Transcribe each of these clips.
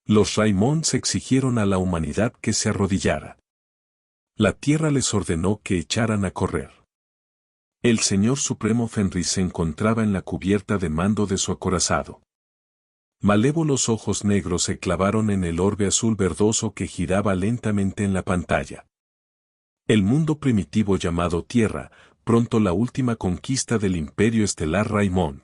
Los Raymonds exigieron a la humanidad que se arrodillara. La Tierra les ordenó que echaran a correr. El Señor Supremo Fenris se encontraba en la cubierta de mando de su acorazado. Malévolos ojos negros se clavaron en el orbe azul verdoso que giraba lentamente en la pantalla. El mundo primitivo llamado Tierra, pronto la última conquista del Imperio Estelar Raymond.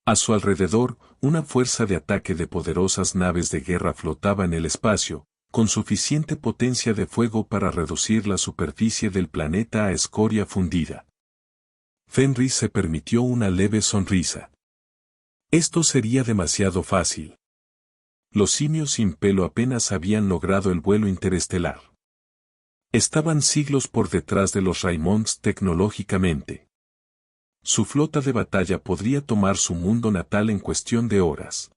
A su alrededor, una fuerza de ataque de poderosas naves de guerra flotaba en el espacio, con suficiente potencia de fuego para reducir la superficie del planeta a escoria fundida. Fenris se permitió una leve sonrisa. Esto sería demasiado fácil. Los simios sin pelo apenas habían logrado el vuelo interestelar. Estaban siglos por detrás de los Raymonds tecnológicamente. Su flota de batalla podría tomar su mundo natal en cuestión de horas.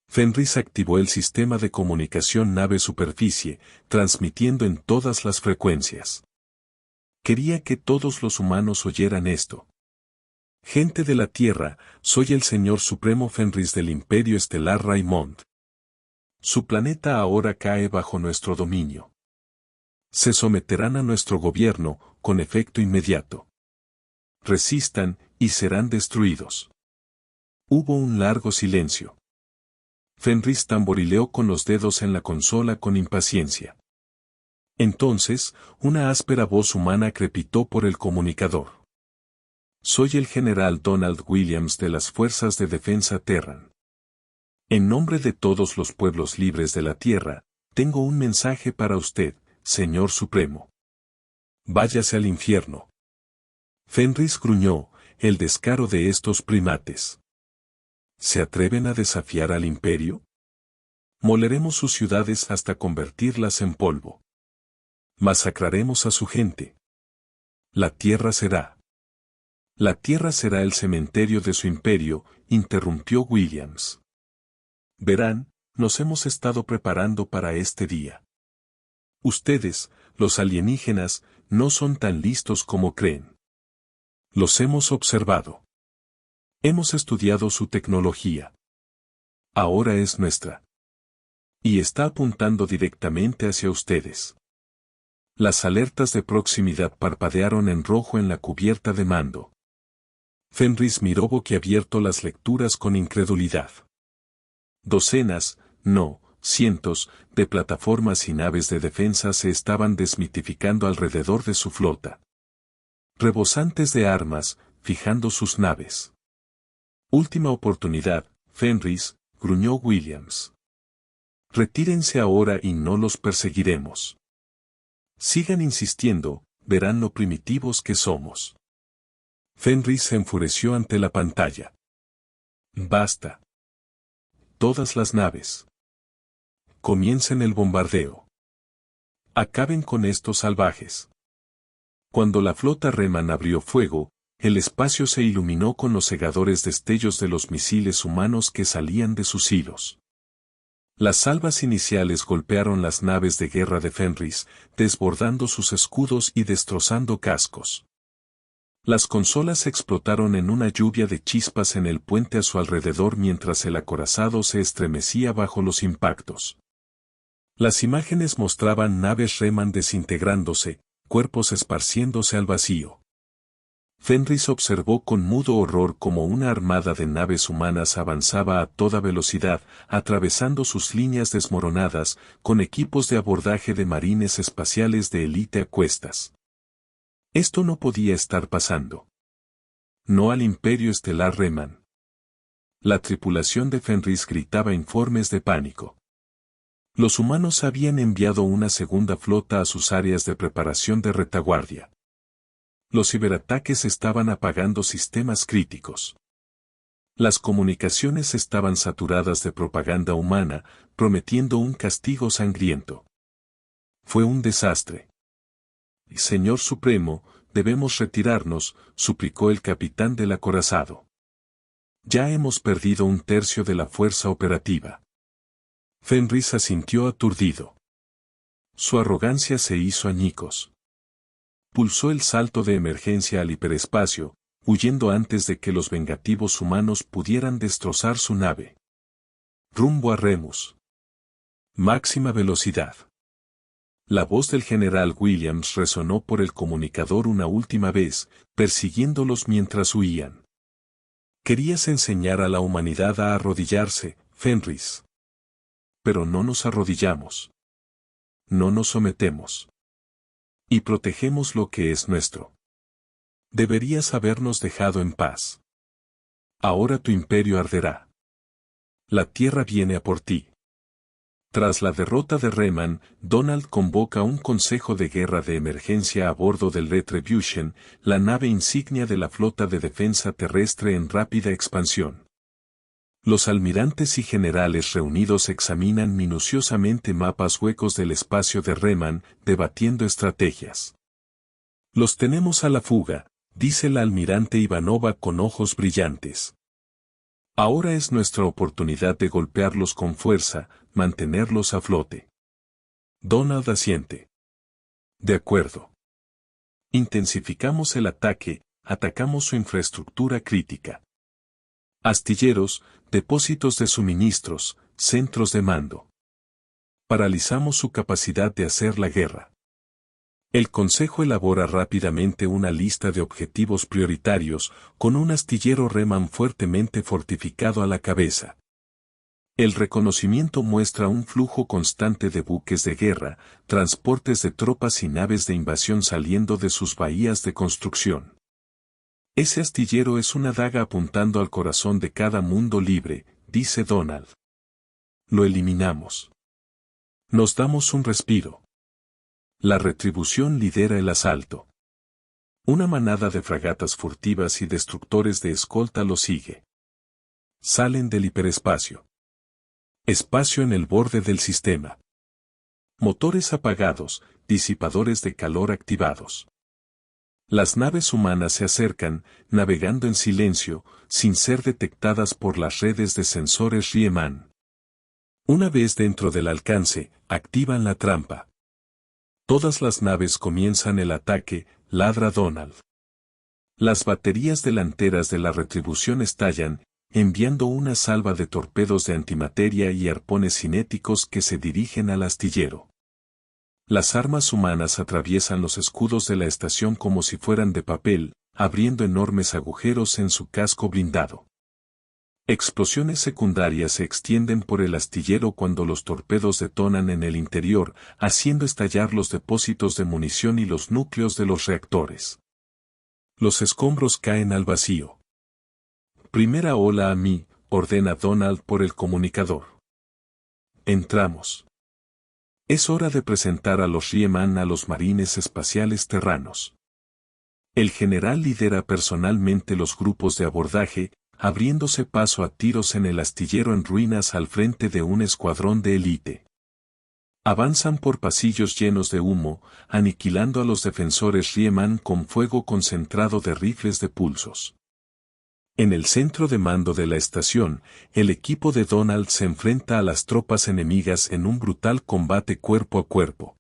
Fenris activó el sistema de comunicación nave-superficie, transmitiendo en todas las frecuencias. Quería que todos los humanos oyeran esto. Gente de la Tierra, soy el Señor Supremo Fenris del Imperio Estelar Raymond. Su planeta ahora cae bajo nuestro dominio. Se someterán a nuestro gobierno, con efecto inmediato. Resistan, y serán destruidos. Hubo un largo silencio. Fenris tamborileó con los dedos en la consola con impaciencia. Entonces, una áspera voz humana crepitó por el comunicador. Soy el general Donald Williams de las Fuerzas de Defensa Terran. En nombre de todos los pueblos libres de la Tierra, tengo un mensaje para usted, Señor Supremo. Váyase al infierno. Fenris gruñó, el descaro de estos primates. ¿Se atreven a desafiar al imperio? Moleremos sus ciudades hasta convertirlas en polvo. Masacraremos a su gente. La tierra será el cementerio de su imperio, interrumpió Williams. Verán, nos hemos estado preparando para este día. Ustedes, los alienígenas, no son tan listos como creen. Los hemos observado. Hemos estudiado su tecnología. Ahora es nuestra. Y está apuntando directamente hacia ustedes. Las alertas de proximidad parpadearon en rojo en la cubierta de mando. Fenris miró boquiabierto las lecturas con incredulidad. Docenas, no, cientos, de plataformas y naves de defensa se estaban desmitificando alrededor de su flota. Rebosantes de armas, fijando sus naves. Última oportunidad, Fenris, gruñó Williams. Retírense ahora y no los perseguiremos. Sigan insistiendo, verán lo primitivos que somos. Fenris se enfureció ante la pantalla. Basta. Todas las naves. Comiencen el bombardeo. Acaben con estos salvajes. Cuando la flota Reman abrió fuego, el espacio se iluminó con los cegadores destellos de los misiles humanos que salían de sus hilos. Las salvas iniciales golpearon las naves de guerra de Fenris, desbordando sus escudos y destrozando cascos. Las consolas explotaron en una lluvia de chispas en el puente a su alrededor mientras el acorazado se estremecía bajo los impactos. Las imágenes mostraban naves Reman desintegrándose, cuerpos esparciéndose al vacío. Fenris observó con mudo horror cómo una armada de naves humanas avanzaba a toda velocidad, atravesando sus líneas desmoronadas, con equipos de abordaje de marines espaciales de élite a cuestas. Esto no podía estar pasando. No al Imperio Estelar Reman. La tripulación de Fenris gritaba informes de pánico. Los humanos habían enviado una segunda flota a sus áreas de preparación de retaguardia. Los ciberataques estaban apagando sistemas críticos. Las comunicaciones estaban saturadas de propaganda humana, prometiendo un castigo sangriento. Fue un desastre. Señor Supremo, debemos retirarnos, suplicó el capitán del acorazado. Ya hemos perdido un tercio de la fuerza operativa. Fenris asintió aturdido. Su arrogancia se hizo añicos. Pulsó el salto de emergencia al hiperespacio, huyendo antes de que los vengativos humanos pudieran destrozar su nave. Rumbo a Remus. Máxima velocidad. La voz del general Williams resonó por el comunicador una última vez, persiguiéndolos mientras huían. Querías enseñar a la humanidad a arrodillarse, Fenris. Pero no nos arrodillamos. No nos sometemos. Y protegemos lo que es nuestro. Deberías habernos dejado en paz. Ahora tu imperio arderá. La tierra viene a por ti. Tras la derrota de Reman, Donald convoca un consejo de guerra de emergencia a bordo del Retribution, la nave insignia de la flota de defensa terrestre en rápida expansión. Los almirantes y generales reunidos examinan minuciosamente mapas huecos del espacio de Reman, debatiendo estrategias. Los tenemos a la fuga, dice la almirante Ivanova con ojos brillantes. Ahora es nuestra oportunidad de golpearlos con fuerza, mantenerlos a flote. Donald asiente. De acuerdo. Intensificamos el ataque, atacamos su infraestructura crítica. Astilleros, depósitos de suministros, centros de mando. Paralizamos su capacidad de hacer la guerra. El Consejo elabora rápidamente una lista de objetivos prioritarios, con un astillero Reman fuertemente fortificado a la cabeza. El reconocimiento muestra un flujo constante de buques de guerra, transportes de tropas y naves de invasión saliendo de sus bahías de construcción. Ese astillero es una daga apuntando al corazón de cada mundo libre, dice Donald. Lo eliminamos. Nos damos un respiro. La Retribución lidera el asalto. Una manada de fragatas furtivas y destructores de escolta lo sigue. Salen del hiperespacio. Espacio en el borde del sistema. Motores apagados, disipadores de calor activados. Las naves humanas se acercan, navegando en silencio, sin ser detectadas por las redes de sensores Riemann. Una vez dentro del alcance, activan la trampa. Todas las naves comienzan el ataque, ladra Donald. Las baterías delanteras de la Retribución estallan, enviando una salva de torpedos de antimateria y arpones cinéticos que se dirigen al astillero. Las armas humanas atraviesan los escudos de la estación como si fueran de papel, abriendo enormes agujeros en su casco blindado. Explosiones secundarias se extienden por el astillero cuando los torpedos detonan en el interior, haciendo estallar los depósitos de munición y los núcleos de los reactores. Los escombros caen al vacío. Primera ola a mí, ordena Donald por el comunicador. Entramos. Es hora de presentar a los Riemann a los marines espaciales terranos. El general lidera personalmente los grupos de abordaje, abriéndose paso a tiros en el astillero en ruinas al frente de un escuadrón de élite. Avanzan por pasillos llenos de humo, aniquilando a los defensores Riemann con fuego concentrado de rifles de pulsos. En el centro de mando de la estación, el equipo de Donald se enfrenta a las tropas enemigas en un brutal combate cuerpo a cuerpo.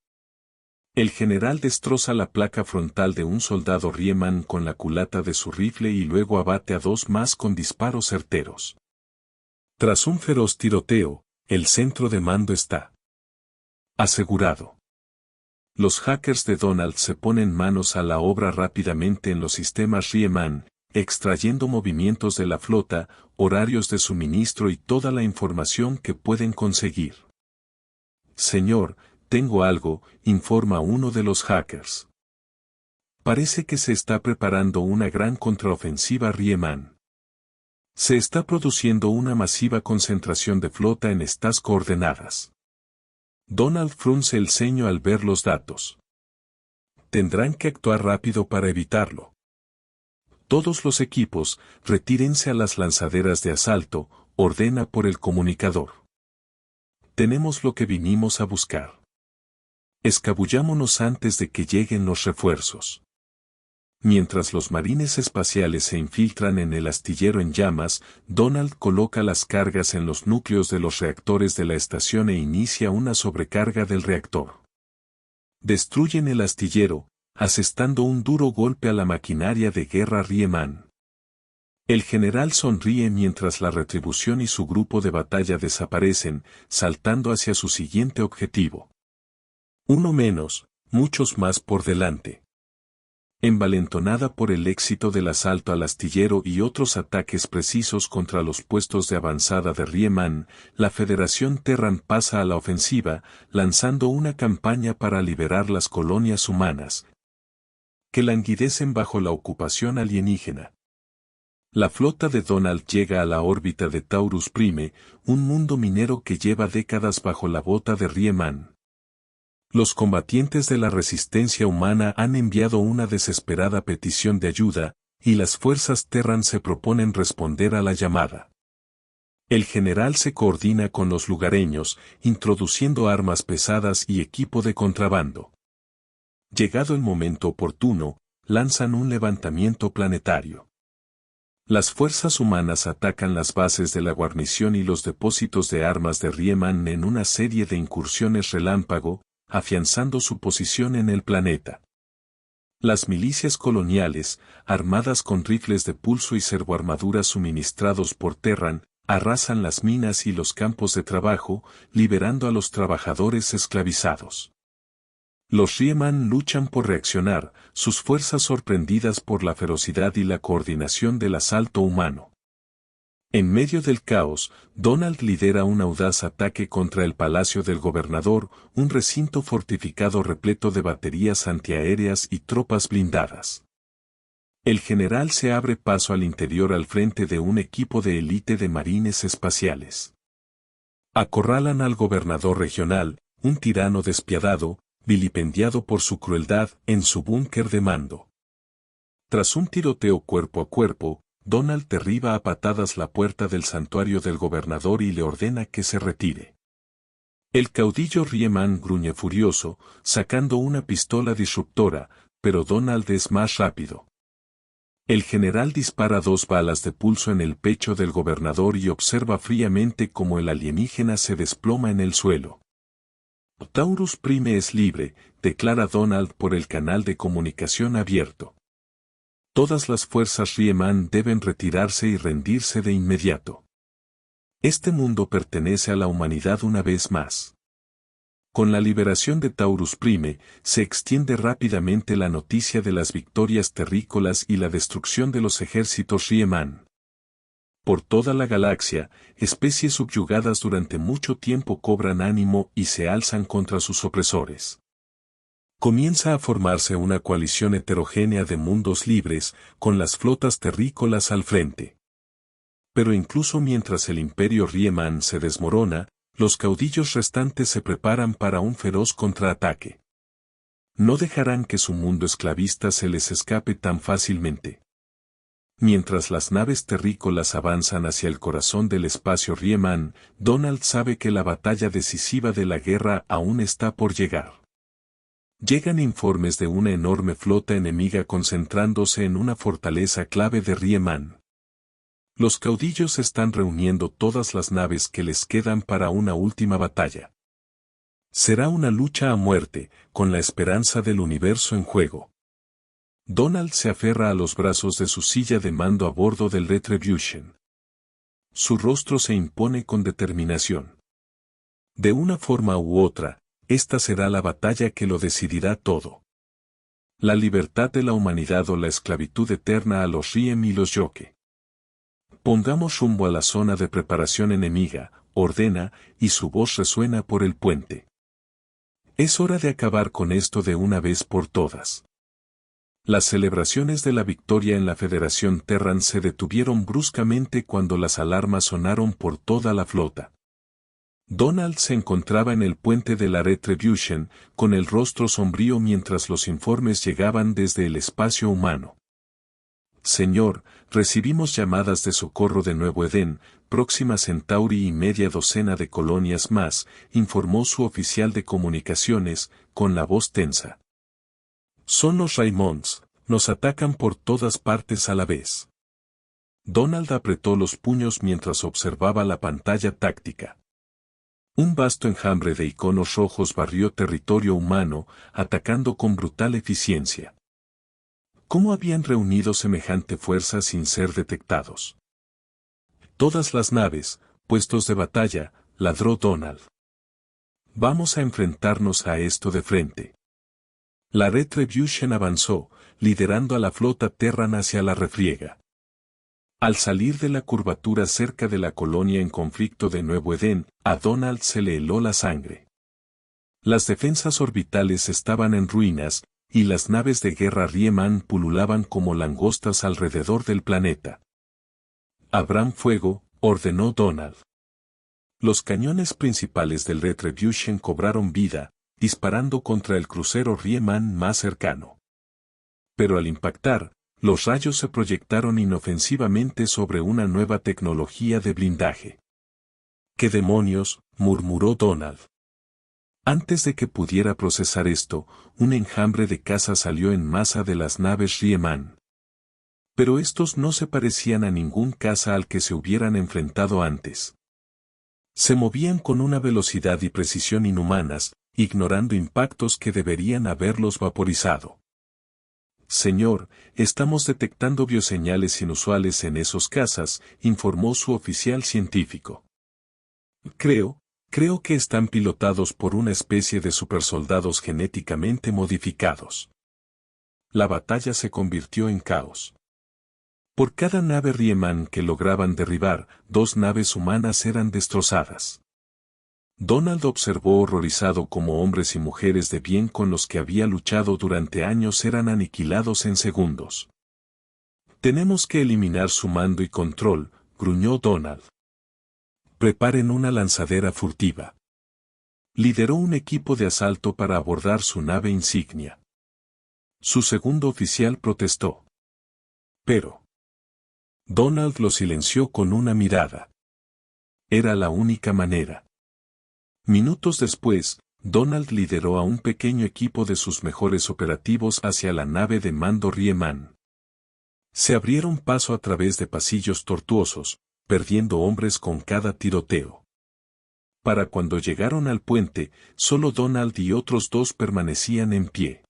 El general destroza la placa frontal de un soldado Riemann con la culata de su rifle y luego abate a dos más con disparos certeros. Tras un feroz tiroteo, el centro de mando está asegurado. Los hackers de Donald se ponen manos a la obra rápidamente en los sistemas Riemann, extrayendo movimientos de la flota, horarios de suministro y toda la información que pueden conseguir. Señor, tengo algo, informa uno de los hackers. Parece que se está preparando una gran contraofensiva Riemann. Se está produciendo una masiva concentración de flota en estas coordenadas. Donald frunce el ceño al ver los datos. Tendrán que actuar rápido para evitarlo. Todos los equipos, retírense a las lanzaderas de asalto, ordena por el comunicador. Tenemos lo que vinimos a buscar. Escabullámonos antes de que lleguen los refuerzos. Mientras los marines espaciales se infiltran en el astillero en llamas, Donald coloca las cargas en los núcleos de los reactores de la estación e inicia una sobrecarga del reactor. Destruyen el astillero, asestando un duro golpe a la maquinaria de guerra Riemann. El general sonríe mientras la retribución y su grupo de batalla desaparecen, saltando hacia su siguiente objetivo. Uno menos, muchos más por delante. Envalentonada por el éxito del asalto al astillero y otros ataques precisos contra los puestos de avanzada de Riemann, la Federación Terran pasa a la ofensiva, lanzando una campaña para liberar las colonias humanas, que languidecen bajo la ocupación alienígena. La flota de Donald llega a la órbita de Taurus Prime, un mundo minero que lleva décadas bajo la bota de Riemann. Los combatientes de la resistencia humana han enviado una desesperada petición de ayuda, y las fuerzas Terran se proponen responder a la llamada. El general se coordina con los lugareños, introduciendo armas pesadas y equipo de contrabando. Llegado el momento oportuno, lanzan un levantamiento planetario. Las fuerzas humanas atacan las bases de la guarnición y los depósitos de armas de Riemann en una serie de incursiones relámpago, afianzando su posición en el planeta. Las milicias coloniales, armadas con rifles de pulso y servoarmaduras suministrados por Terran, arrasan las minas y los campos de trabajo, liberando a los trabajadores esclavizados. Los Riemann luchan por reaccionar, sus fuerzas sorprendidas por la ferocidad y la coordinación del asalto humano. En medio del caos, Donald lidera un audaz ataque contra el palacio del gobernador, un recinto fortificado repleto de baterías antiaéreas y tropas blindadas. El general se abre paso al interior al frente de un equipo de élite de marines espaciales. Acorralan al gobernador regional, un tirano despiadado, vilipendiado por su crueldad, en su búnker de mando. Tras un tiroteo cuerpo a cuerpo, Donald derriba a patadas la puerta del santuario del gobernador y le ordena que se retire. El caudillo Riemann gruñe furioso, sacando una pistola disruptora, pero Donald es más rápido. El general dispara 2 balas de pulso en el pecho del gobernador y observa fríamente cómo el alienígena se desploma en el suelo. Taurus Prime es libre, declara Donald por el canal de comunicación abierto. Todas las fuerzas Riemann deben retirarse y rendirse de inmediato. Este mundo pertenece a la humanidad una vez más. Con la liberación de Taurus Prime, se extiende rápidamente la noticia de las victorias terrícolas y la destrucción de los ejércitos Riemann. Por toda la galaxia, especies subyugadas durante mucho tiempo cobran ánimo y se alzan contra sus opresores. Comienza a formarse una coalición heterogénea de mundos libres, con las flotas terrícolas al frente. Pero incluso mientras el imperio Riemann se desmorona, los caudillos restantes se preparan para un feroz contraataque. No dejarán que su mundo esclavista se les escape tan fácilmente. Mientras las naves terrícolas avanzan hacia el corazón del espacio Riemann, Donald sabe que la batalla decisiva de la guerra aún está por llegar. Llegan informes de una enorme flota enemiga concentrándose en una fortaleza clave de Riemann. Los caudillos están reuniendo todas las naves que les quedan para una última batalla. Será una lucha a muerte, con la esperanza del universo en juego. Donald se aferra a los brazos de su silla de mando a bordo del Retribution. Su rostro se impone con determinación. De una forma u otra, esta será la batalla que lo decidirá todo. La libertad de la humanidad o la esclavitud eterna a los Riem y los Yoke. Pongamos rumbo a la zona de preparación enemiga, ordena, y su voz resuena por el puente. Es hora de acabar con esto de una vez por todas. Las celebraciones de la victoria en la Federación Terran se detuvieron bruscamente cuando las alarmas sonaron por toda la flota. Donald se encontraba en el puente de la Retribution, con el rostro sombrío mientras los informes llegaban desde el espacio humano. Señor, recibimos llamadas de socorro de Nuevo Edén, Próxima Centauri y media docena de colonias más, informó su oficial de comunicaciones, con la voz tensa. Son los Raimonds, nos atacan por todas partes a la vez. Donald apretó los puños mientras observaba la pantalla táctica. Un vasto enjambre de iconos rojos barrió territorio humano, atacando con brutal eficiencia. ¿Cómo habían reunido semejante fuerza sin ser detectados? Todas las naves, puestos de batalla, ladró Donald. Vamos a enfrentarnos a esto de frente. La Retribution avanzó, liderando a la flota Terran hacia la refriega. Al salir de la curvatura cerca de la colonia en conflicto de Nuevo Edén, a Donald se le heló la sangre. Las defensas orbitales estaban en ruinas, y las naves de guerra Riemann pululaban como langostas alrededor del planeta. «Abran fuego», ordenó Donald. Los cañones principales del Retribution cobraron vida, disparando contra el crucero Riemann más cercano. Pero al impactar, los rayos se proyectaron inofensivamente sobre una nueva tecnología de blindaje. «¿Qué demonios?», murmuró Donald. Antes de que pudiera procesar esto, un enjambre de caza salió en masa de las naves Riemann. Pero estos no se parecían a ningún caza al que se hubieran enfrentado antes. Se movían con una velocidad y precisión inhumanas, ignorando impactos que deberían haberlos vaporizado. «Señor, estamos detectando bioseñales inusuales en esos cazas», informó su oficial científico. Creo que están pilotados por una especie de supersoldados genéticamente modificados». La batalla se convirtió en caos. Por cada nave Riemann que lograban derribar, 2 naves humanas eran destrozadas. Donald observó horrorizado cómo hombres y mujeres de bien con los que había luchado durante años eran aniquilados en segundos. «Tenemos que eliminar su mando y control», gruñó Donald. «Preparen una lanzadera furtiva». Lideró un equipo de asalto para abordar su nave insignia. Su segundo oficial protestó. Pero Donald lo silenció con una mirada. Era la única manera. Minutos después, Donald lideró a un pequeño equipo de sus mejores operativos hacia la nave de mando Riemann. Se abrieron paso a través de pasillos tortuosos, perdiendo hombres con cada tiroteo. Para cuando llegaron al puente, solo Donald y otros 2 permanecían en pie.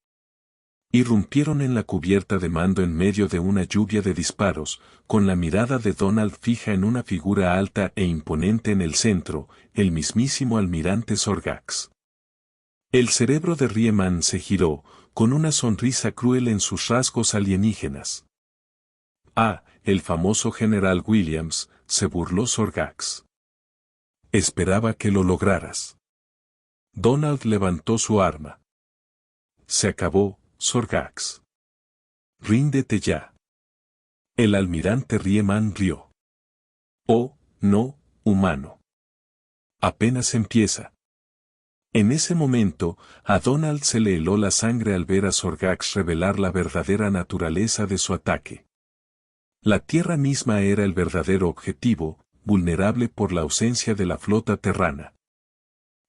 Irrumpieron en la cubierta de mando en medio de una lluvia de disparos, con la mirada de Donald fija en una figura alta e imponente en el centro, el mismísimo almirante Sorgax. El cerebro de Riemann se giró, con una sonrisa cruel en sus rasgos alienígenas. «Ah, el famoso general Williams», se burló Sorgax. «Esperaba que lo lograras». Donald levantó su arma. «Se acabó, Sorgax. Ríndete ya». El almirante Riemann rió. «Oh, no, humano. Apenas empieza». En ese momento, a Donald se le heló la sangre al ver a Sorgax revelar la verdadera naturaleza de su ataque. La Tierra misma era el verdadero objetivo, vulnerable por la ausencia de la flota terrana.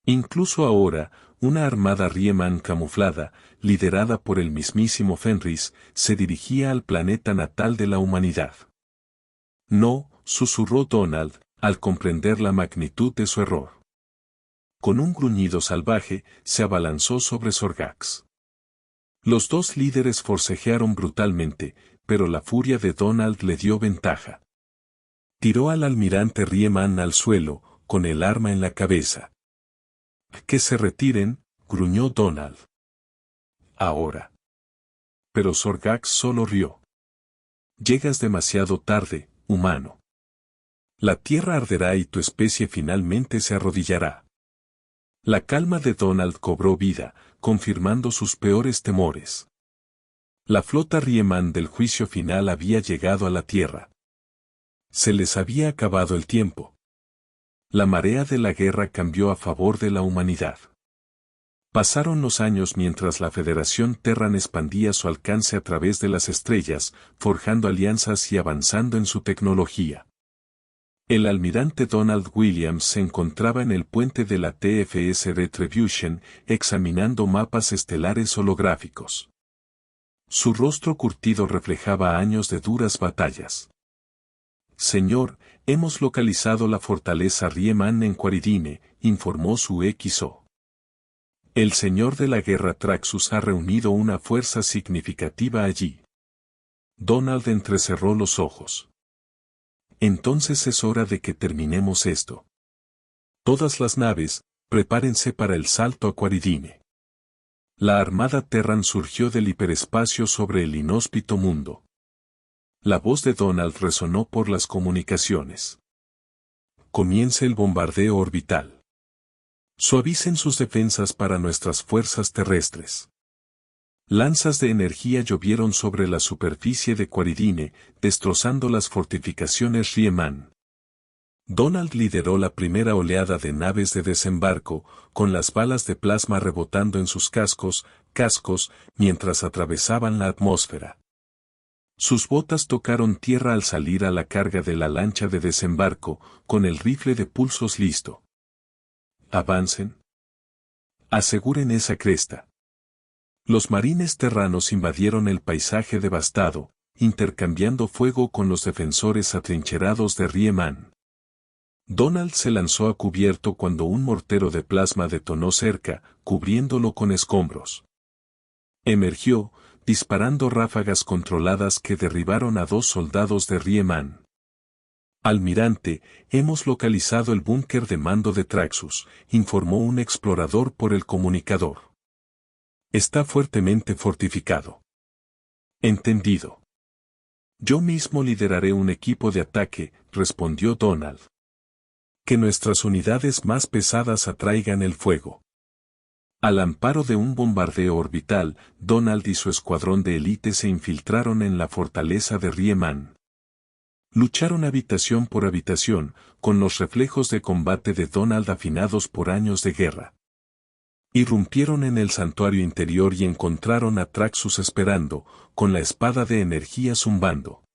Incluso ahora, una armada Riemann camuflada, liderada por el mismísimo Fenris, se dirigía al planeta natal de la humanidad. «No», susurró Donald, al comprender la magnitud de su error. Con un gruñido salvaje, se abalanzó sobre Sorgax. Los 2 líderes forcejearon brutalmente, pero la furia de Donald le dio ventaja. Tiró al almirante Riemann al suelo, con el arma en la cabeza. «Que se retiren», gruñó Donald. «Ahora». Pero Sorgax solo rió. «Llegas demasiado tarde, humano. La tierra arderá y tu especie finalmente se arrodillará». La calma de Donald cobró vida, confirmando sus peores temores. La flota Riemann del juicio final había llegado a la Tierra. Se les había acabado el tiempo. La marea de la guerra cambió a favor de la humanidad. Pasaron los años mientras la Federación Terran expandía su alcance a través de las estrellas, forjando alianzas y avanzando en su tecnología. El almirante Donald Williams se encontraba en el puente de la TFS Retribution, examinando mapas estelares holográficos. Su rostro curtido reflejaba años de duras batallas. «Señor, hemos localizado la fortaleza Riemann en Quaridine», informó su XO. «El señor de la guerra Traxus ha reunido una fuerza significativa allí». Donald entrecerró los ojos. Entonces es hora de que terminemos esto. Todas las naves, prepárense para el salto a Quaridine. La armada Terran surgió del hiperespacio sobre el inhóspito mundo. La voz de Donald resonó por las comunicaciones. Comience el bombardeo orbital. Suavicen sus defensas para nuestras fuerzas terrestres. Lanzas de energía llovieron sobre la superficie de Quaridine, destrozando las fortificaciones Riemann. Donald lideró la primera oleada de naves de desembarco, con las balas de plasma rebotando en sus cascos, mientras atravesaban la atmósfera. Sus botas tocaron tierra al salir a la carga de la lancha de desembarco, con el rifle de pulsos listo. Avancen. Aseguren esa cresta. Los marines terranos invadieron el paisaje devastado, intercambiando fuego con los defensores atrincherados de Riemann. Donald se lanzó a cubierto cuando un mortero de plasma detonó cerca, cubriéndolo con escombros. Emergió, disparando ráfagas controladas que derribaron a 2 soldados de Riemann. Almirante, hemos localizado el búnker de mando de Traxus, informó un explorador por el comunicador. Está fuertemente fortificado. Entendido. Yo mismo lideraré un equipo de ataque, respondió Donald. Que nuestras unidades más pesadas atraigan el fuego. Al amparo de un bombardeo orbital, Donald y su escuadrón de élite se infiltraron en la fortaleza de Riemann. Lucharon habitación por habitación, con los reflejos de combate de Donald afinados por años de guerra. Irrumpieron en el santuario interior y encontraron a Traxus esperando, con la espada de energía zumbando.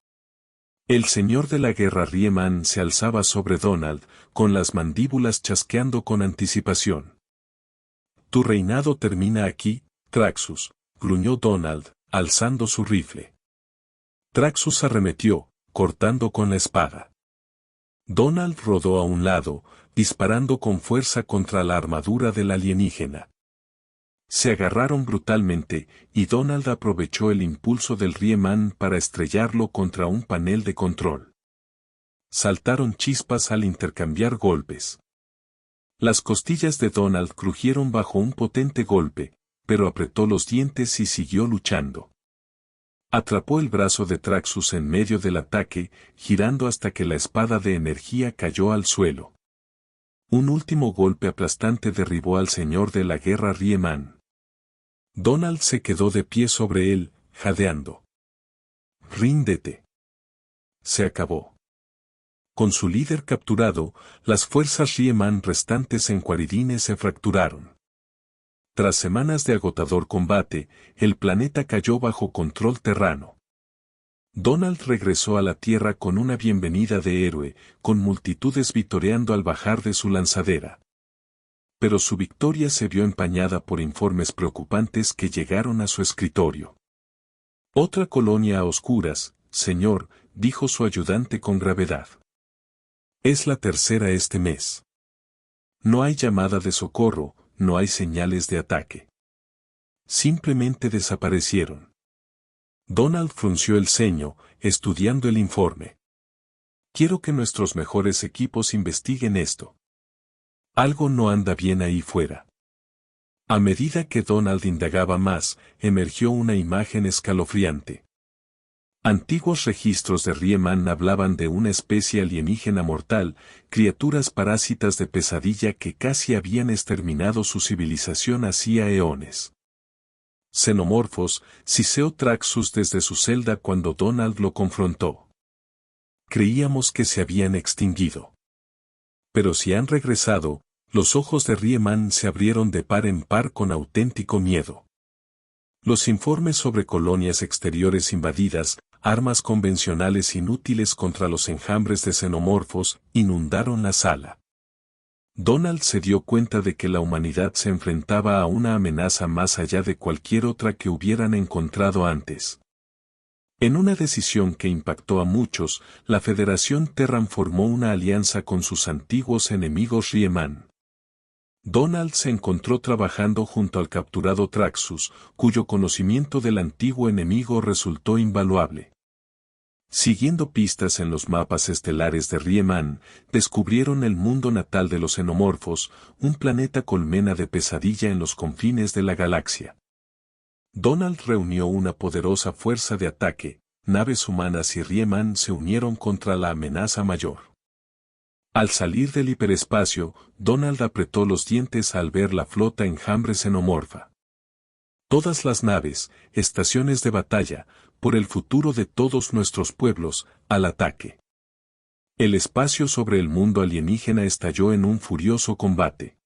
El señor de la guerra Riemann se alzaba sobre Donald, con las mandíbulas chasqueando con anticipación. Tu reinado termina aquí, Traxus, gruñó Donald, alzando su rifle. Traxus arremetió, cortando con la espada. Donald rodó a un lado, disparando con fuerza contra la armadura del alienígena. Se agarraron brutalmente, y Donald aprovechó el impulso del Riemann para estrellarlo contra un panel de control. Saltaron chispas al intercambiar golpes. Las costillas de Donald crujieron bajo un potente golpe, pero apretó los dientes y siguió luchando. Atrapó el brazo de Traxus en medio del ataque, girando hasta que la espada de energía cayó al suelo. Un último golpe aplastante derribó al señor de la guerra Riemann. Donald se quedó de pie sobre él, jadeando. Ríndete. Se acabó. Con su líder capturado, las fuerzas Riemann restantes en Quaridine se fracturaron. Tras semanas de agotador combate, el planeta cayó bajo control terrano. Donald regresó a la Tierra con una bienvenida de héroe, con multitudes vitoreando al bajar de su lanzadera. Pero su victoria se vio empañada por informes preocupantes que llegaron a su escritorio. Otra colonia a oscuras, señor, dijo su ayudante con gravedad. Es la tercera este mes. No hay llamada de socorro, no hay señales de ataque. Simplemente desaparecieron. Donald frunció el ceño, estudiando el informe. Quiero que nuestros mejores equipos investiguen esto. Algo no anda bien ahí fuera. A medida que Donald indagaba más, emergió una imagen escalofriante. Antiguos registros de Riemann hablaban de una especie alienígena mortal, criaturas parásitas de pesadilla que casi habían exterminado su civilización hacía eones. Xenomorfos, siseó Traxus desde su celda cuando Donald lo confrontó. Creíamos que se habían extinguido. Pero si han regresado, los ojos de Riemann se abrieron de par en par con auténtico miedo. Los informes sobre colonias exteriores invadidas, armas convencionales inútiles contra los enjambres de xenomorfos, inundaron la sala. Donald se dio cuenta de que la humanidad se enfrentaba a una amenaza más allá de cualquier otra que hubieran encontrado antes. En una decisión que impactó a muchos, la Federación Terran formó una alianza con sus antiguos enemigos Riemann. Donald se encontró trabajando junto al capturado Traxus, cuyo conocimiento del antiguo enemigo resultó invaluable. Siguiendo pistas en los mapas estelares de Riemann, descubrieron el mundo natal de los xenomorfos, un planeta colmena de pesadilla en los confines de la galaxia. Donald reunió una poderosa fuerza de ataque, naves humanas y Riemann se unieron contra la amenaza mayor. Al salir del hiperespacio, Donald apretó los dientes al ver la flota enjambre xenomorfa. Todas las naves, estaciones de batalla, por el futuro de todos nuestros pueblos, al ataque. El espacio sobre el mundo alienígena estalló en un furioso combate.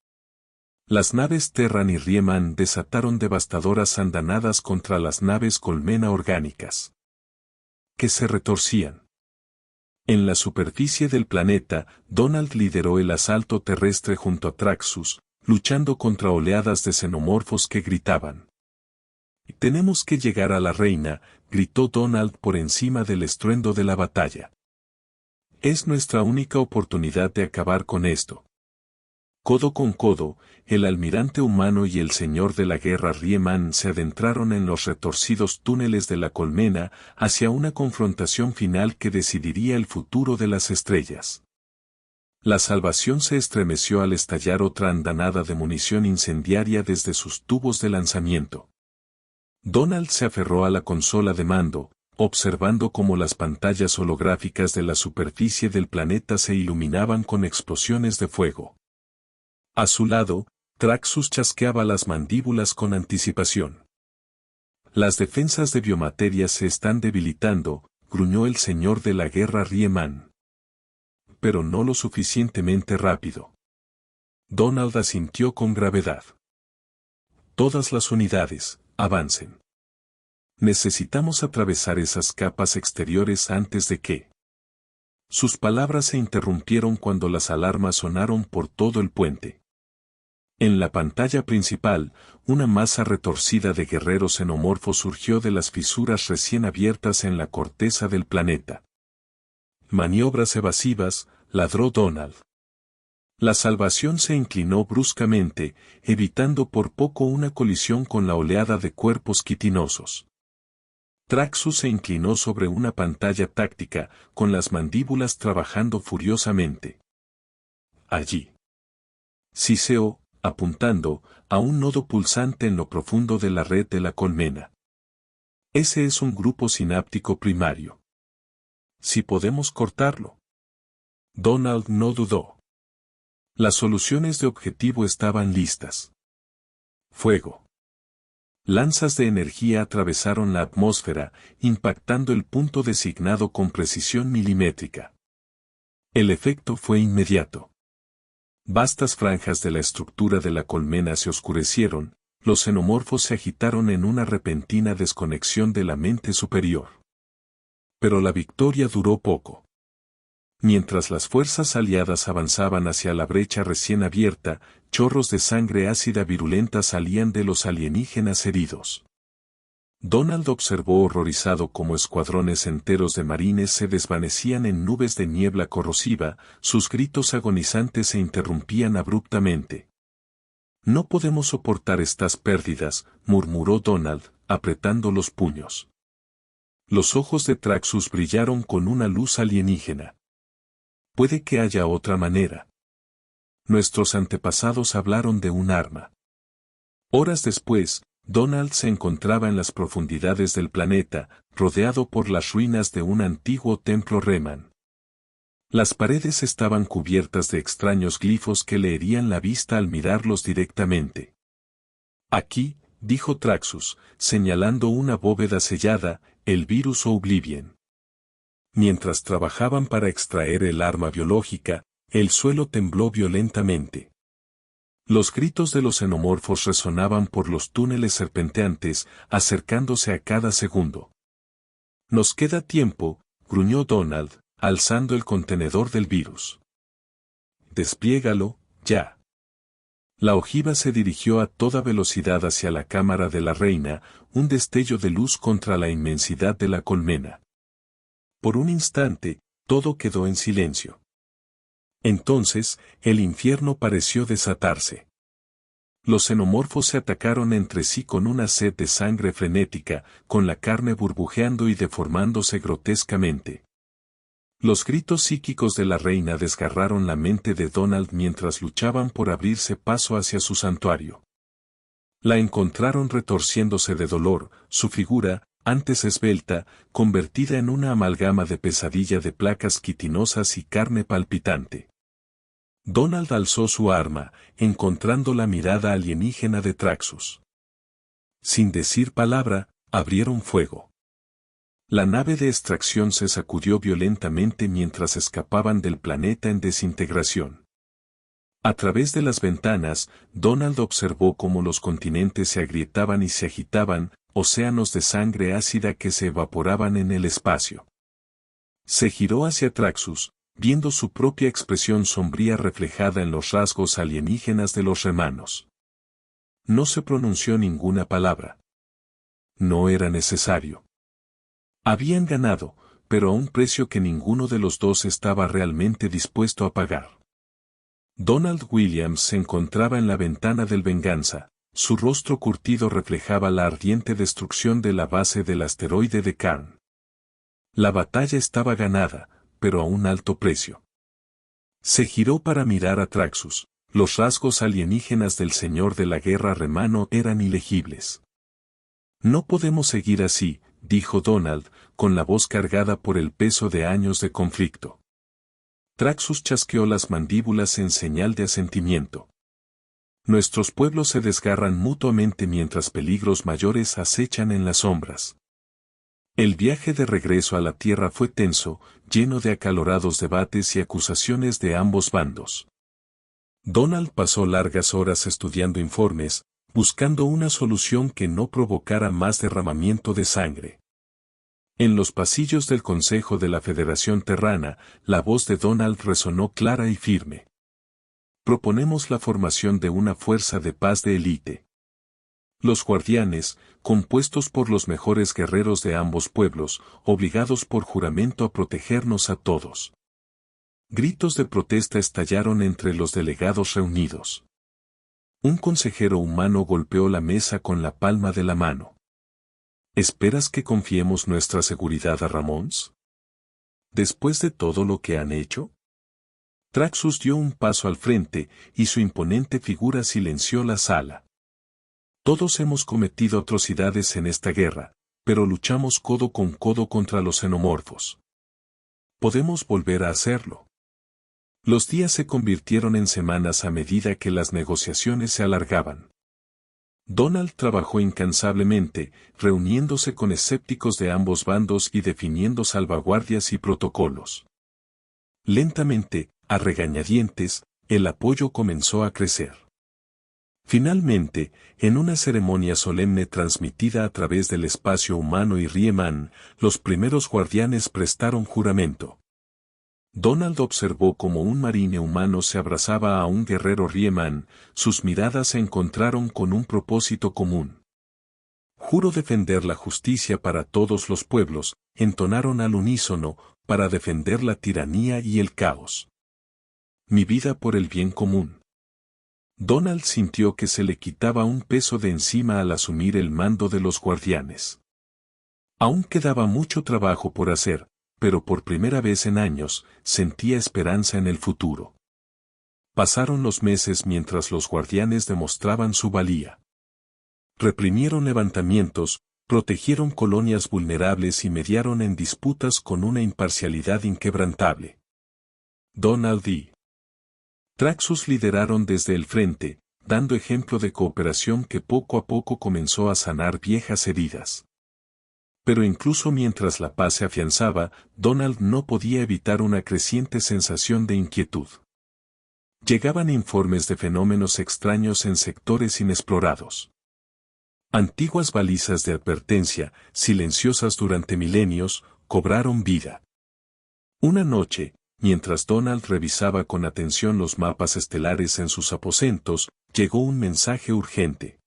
Las naves Terran y Riemann desataron devastadoras andanadas contra las naves colmena orgánicas, que se retorcían. En la superficie del planeta, Donald lideró el asalto terrestre junto a Traxus, luchando contra oleadas de xenomorfos que gritaban. «Tenemos que llegar a la reina», gritó Donald por encima del estruendo de la batalla. «Es nuestra única oportunidad de acabar con esto». Codo con codo, el almirante humano y el señor de la guerra Riemann se adentraron en los retorcidos túneles de la colmena hacia una confrontación final que decidiría el futuro de las estrellas. La salvación se estremeció al estallar otra andanada de munición incendiaria desde sus tubos de lanzamiento. Donald se aferró a la consola de mando, observando cómo las pantallas holográficas de la superficie del planeta se iluminaban con explosiones de fuego. A su lado, Traxus chasqueaba las mandíbulas con anticipación. «Las defensas de biomateria se están debilitando», gruñó el señor de la guerra Riemann. «Pero no lo suficientemente rápido». Donald asintió con gravedad. «Todas las unidades, avancen. Necesitamos atravesar esas capas exteriores antes de que». Sus palabras se interrumpieron cuando las alarmas sonaron por todo el puente. En la pantalla principal, una masa retorcida de guerreros xenomorfos surgió de las fisuras recién abiertas en la corteza del planeta. «Maniobras evasivas», ladró Donald. La salvación se inclinó bruscamente, evitando por poco una colisión con la oleada de cuerpos quitinosos. Traxus se inclinó sobre una pantalla táctica, con las mandíbulas trabajando furiosamente. Allí. Siseó, apuntando a un nodo pulsante en lo profundo de la red de la colmena. Ese es un grupo sináptico primario. Si podemos cortarlo. Donald no dudó. Las soluciones de objetivo estaban listas. Fuego. Lanzas de energía atravesaron la atmósfera, impactando el punto designado con precisión milimétrica. El efecto fue inmediato. Vastas franjas de la estructura de la colmena se oscurecieron, los xenomorfos se agitaron en una repentina desconexión de la mente superior. Pero la victoria duró poco. Mientras las fuerzas aliadas avanzaban hacia la brecha recién abierta, chorros de sangre ácida virulenta salían de los alienígenas heridos. Donald observó horrorizado cómo escuadrones enteros de marines se desvanecían en nubes de niebla corrosiva, sus gritos agonizantes se interrumpían abruptamente. «No podemos soportar estas pérdidas», murmuró Donald, apretando los puños. Los ojos de Traxus brillaron con una luz alienígena. «Puede que haya otra manera. Nuestros antepasados hablaron de un arma». Horas después, Donald se encontraba en las profundidades del planeta, rodeado por las ruinas de un antiguo templo Riemann. Las paredes estaban cubiertas de extraños glifos que le herían la vista al mirarlos directamente. «Aquí», dijo Traxus, señalando una bóveda sellada, «el virus Oblivion». Mientras trabajaban para extraer el arma biológica, el suelo tembló violentamente. Los gritos de los xenomorfos resonaban por los túneles serpenteantes, acercándose a cada segundo. «Nos queda tiempo», gruñó Donald, alzando el contenedor del virus. «Despliégalo, ya». La ojiva se dirigió a toda velocidad hacia la cámara de la reina, un destello de luz contra la inmensidad de la colmena. Por un instante, todo quedó en silencio. Entonces, el infierno pareció desatarse. Los xenomorfos se atacaron entre sí con una sed de sangre frenética, con la carne burbujeando y deformándose grotescamente. Los gritos psíquicos de la reina desgarraron la mente de Donald mientras luchaban por abrirse paso hacia su santuario. La encontraron retorciéndose de dolor, su figura, antes esbelta, convertida en una amalgama de pesadilla de placas quitinosas y carne palpitante. Donald alzó su arma, encontrando la mirada alienígena de Traxus. Sin decir palabra, abrieron fuego. La nave de extracción se sacudió violentamente mientras escapaban del planeta en desintegración. A través de las ventanas, Donald observó cómo los continentes se agrietaban y se agitaban, océanos de sangre ácida que se evaporaban en el espacio. Se giró hacia Traxus, viendo su propia expresión sombría reflejada en los rasgos alienígenas de los remanos. No se pronunció ninguna palabra. No era necesario. Habían ganado, pero a un precio que ninguno de los dos estaba realmente dispuesto a pagar. Donald Williams se encontraba en la ventana del Venganza, su rostro curtido reflejaba la ardiente destrucción de la base del asteroide de Karn. La batalla estaba ganada, pero a un alto precio. Se giró para mirar a Traxus, los rasgos alienígenas del señor de la guerra remano eran ilegibles. No podemos seguir así, dijo Donald, con la voz cargada por el peso de años de conflicto. Traxus chasqueó las mandíbulas en señal de asentimiento. Nuestros pueblos se desgarran mutuamente mientras peligros mayores acechan en las sombras. El viaje de regreso a la Tierra fue tenso, lleno de acalorados debates y acusaciones de ambos bandos. Donald pasó largas horas estudiando informes, buscando una solución que no provocara más derramamiento de sangre. En los pasillos del Consejo de la Federación Terrana, la voz de Donald resonó clara y firme. Proponemos la formación de una fuerza de paz de élite. Los guardianes, compuestos por los mejores guerreros de ambos pueblos, obligados por juramento a protegernos a todos. Gritos de protesta estallaron entre los delegados reunidos. Un consejero humano golpeó la mesa con la palma de la mano. ¿Esperas que confiemos nuestra seguridad a Ramons? ¿Después de todo lo que han hecho? Traxus dio un paso al frente, y su imponente figura silenció la sala. Todos hemos cometido atrocidades en esta guerra, pero luchamos codo con codo contra los xenomorfos. Podemos volver a hacerlo. Los días se convirtieron en semanas a medida que las negociaciones se alargaban. Donald trabajó incansablemente, reuniéndose con escépticos de ambos bandos y definiendo salvaguardias y protocolos. Lentamente, a regañadientes, el apoyo comenzó a crecer. Finalmente, en una ceremonia solemne transmitida a través del espacio humano y Riemann, los primeros guardianes prestaron juramento. Donald observó cómo un marine humano se abrazaba a un guerrero Riemann, sus miradas se encontraron con un propósito común. Juro defender la justicia para todos los pueblos, entonaron al unísono, para defender la tiranía y el caos. Mi vida por el bien común. Donald sintió que se le quitaba un peso de encima al asumir el mando de los guardianes. Aún quedaba mucho trabajo por hacer, pero por primera vez en años, sentía esperanza en el futuro. Pasaron los meses mientras los guardianes demostraban su valía. Reprimieron levantamientos, protegieron colonias vulnerables y mediaron en disputas con una imparcialidad inquebrantable. Donald y Traxus lideraron desde el frente, dando ejemplo de cooperación que poco a poco comenzó a sanar viejas heridas. Pero incluso mientras la paz se afianzaba, Donald no podía evitar una creciente sensación de inquietud. Llegaban informes de fenómenos extraños en sectores inexplorados. Antiguas balizas de advertencia, silenciosas durante milenios, cobraron vida. Una noche, mientras Donald revisaba con atención los mapas estelares en sus aposentos, llegó un mensaje urgente.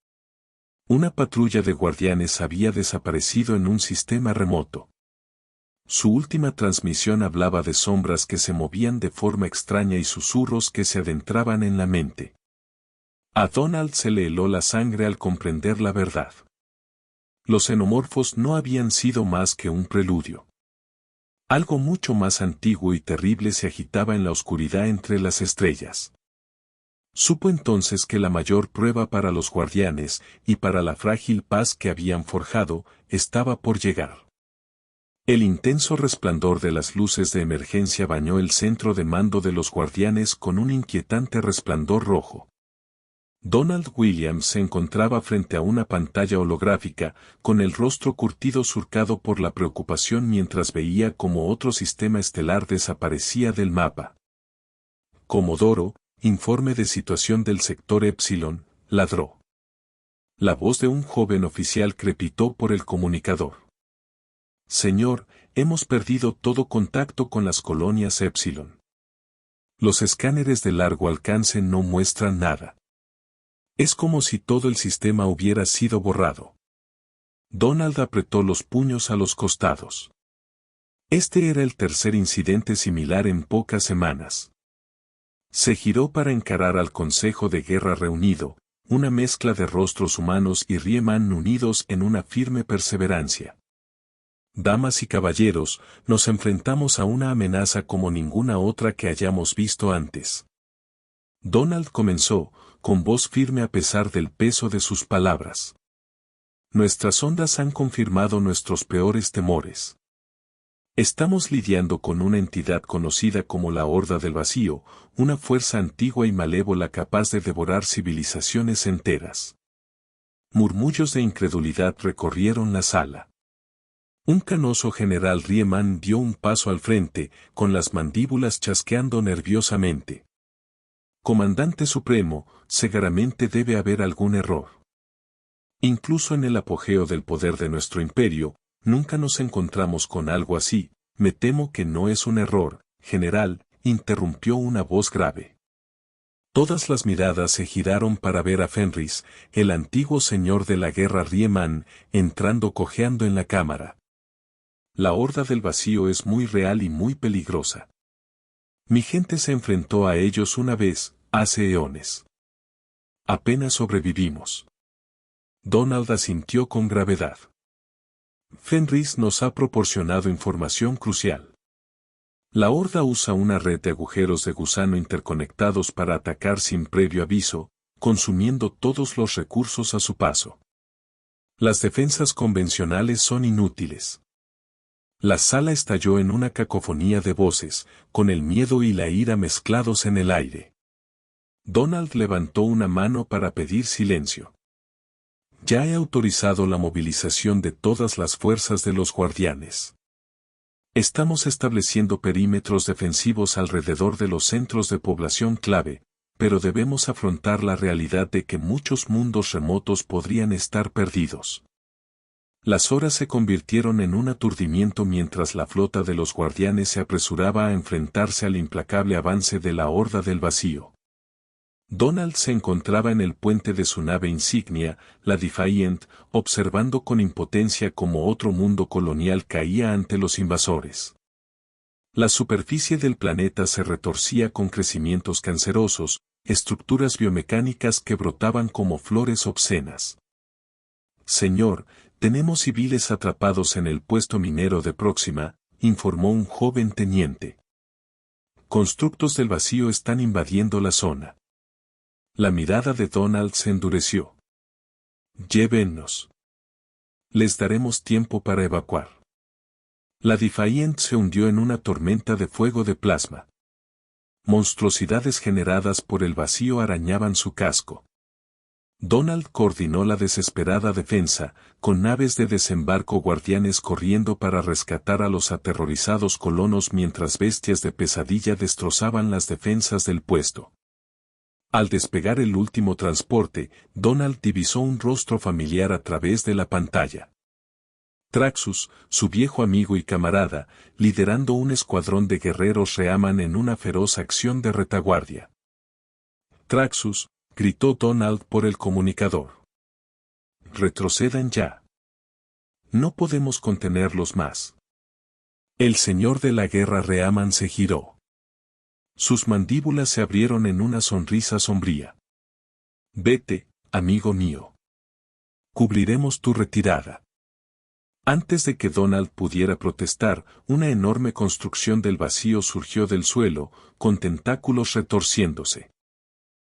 Una patrulla de guardianes había desaparecido en un sistema remoto. Su última transmisión hablaba de sombras que se movían de forma extraña y susurros que se adentraban en la mente. A Donald se le heló la sangre al comprender la verdad. Los xenomorfos no habían sido más que un preludio. Algo mucho más antiguo y terrible se agitaba en la oscuridad entre las estrellas. Supo entonces que la mayor prueba para los guardianes, y para la frágil paz que habían forjado, estaba por llegar. El intenso resplandor de las luces de emergencia bañó el centro de mando de los guardianes con un inquietante resplandor rojo. Donald Williams se encontraba frente a una pantalla holográfica, con el rostro curtido surcado por la preocupación mientras veía cómo otro sistema estelar desaparecía del mapa. Comodoro, informe de situación del sector Epsilon, ladró. La voz de un joven oficial crepitó por el comunicador. Señor, hemos perdido todo contacto con las colonias Epsilon. Los escáneres de largo alcance no muestran nada. Es como si todo el sistema hubiera sido borrado. Donald apretó los puños a los costados. Este era el tercer incidente similar en pocas semanas. Se giró para encarar al Consejo de Guerra reunido, una mezcla de rostros humanos y Riemann unidos en una firme perseverancia. Damas y caballeros, nos enfrentamos a una amenaza como ninguna otra que hayamos visto antes. Donald comenzó, con voz firme a pesar del peso de sus palabras. Nuestras ondas han confirmado nuestros peores temores. Estamos lidiando con una entidad conocida como la Horda del Vacío, una fuerza antigua y malévola capaz de devorar civilizaciones enteras. Murmullos de incredulidad recorrieron la sala. Un canoso general Riemann dio un paso al frente, con las mandíbulas chasqueando nerviosamente. Comandante Supremo, seguramente debe haber algún error. Incluso en el apogeo del poder de nuestro imperio, nunca nos encontramos con algo así. Me temo que no es un error, general, interrumpió una voz grave. Todas las miradas se giraron para ver a Fenris, el antiguo señor de la guerra Riemann, entrando cojeando en la cámara. La Horda del Vacío es muy real y muy peligrosa. Mi gente se enfrentó a ellos una vez, hace eones. Apenas sobrevivimos. Donald asintió con gravedad. Fenris nos ha proporcionado información crucial. La Horda usa una red de agujeros de gusano interconectados para atacar sin previo aviso, consumiendo todos los recursos a su paso. Las defensas convencionales son inútiles. La sala estalló en una cacofonía de voces, con el miedo y la ira mezclados en el aire. Donald levantó una mano para pedir silencio. Ya he autorizado la movilización de todas las fuerzas de los guardianes. Estamos estableciendo perímetros defensivos alrededor de los centros de población clave, pero debemos afrontar la realidad de que muchos mundos remotos podrían estar perdidos. Las horas se convirtieron en un aturdimiento mientras la flota de los guardianes se apresuraba a enfrentarse al implacable avance de la Horda del Vacío. Donald se encontraba en el puente de su nave insignia, la Defiant, observando con impotencia cómo otro mundo colonial caía ante los invasores. La superficie del planeta se retorcía con crecimientos cancerosos, estructuras biomecánicas que brotaban como flores obscenas. Señor, tenemos civiles atrapados en el puesto minero de Próxima, informó un joven teniente. Constructos del vacío están invadiendo la zona. La mirada de Donald se endureció. Llévennos. Les daremos tiempo para evacuar. La Defiant se hundió en una tormenta de fuego de plasma. Monstruosidades generadas por el vacío arañaban su casco. Donald coordinó la desesperada defensa, con naves de desembarco guardianes corriendo para rescatar a los aterrorizados colonos mientras bestias de pesadilla destrozaban las defensas del puesto. Al despegar el último transporte, Donald divisó un rostro familiar a través de la pantalla. Traxus, su viejo amigo y camarada, liderando un escuadrón de guerreros Reaman en una feroz acción de retaguardia. Traxus, gritó Donald por el comunicador. Retrocedan ya. No podemos contenerlos más. El señor de la guerra Reaman se giró. Sus mandíbulas se abrieron en una sonrisa sombría. Vete, amigo mío. Cubriremos tu retirada. Antes de que Donald pudiera protestar, una enorme construcción del vacío surgió del suelo, con tentáculos retorciéndose.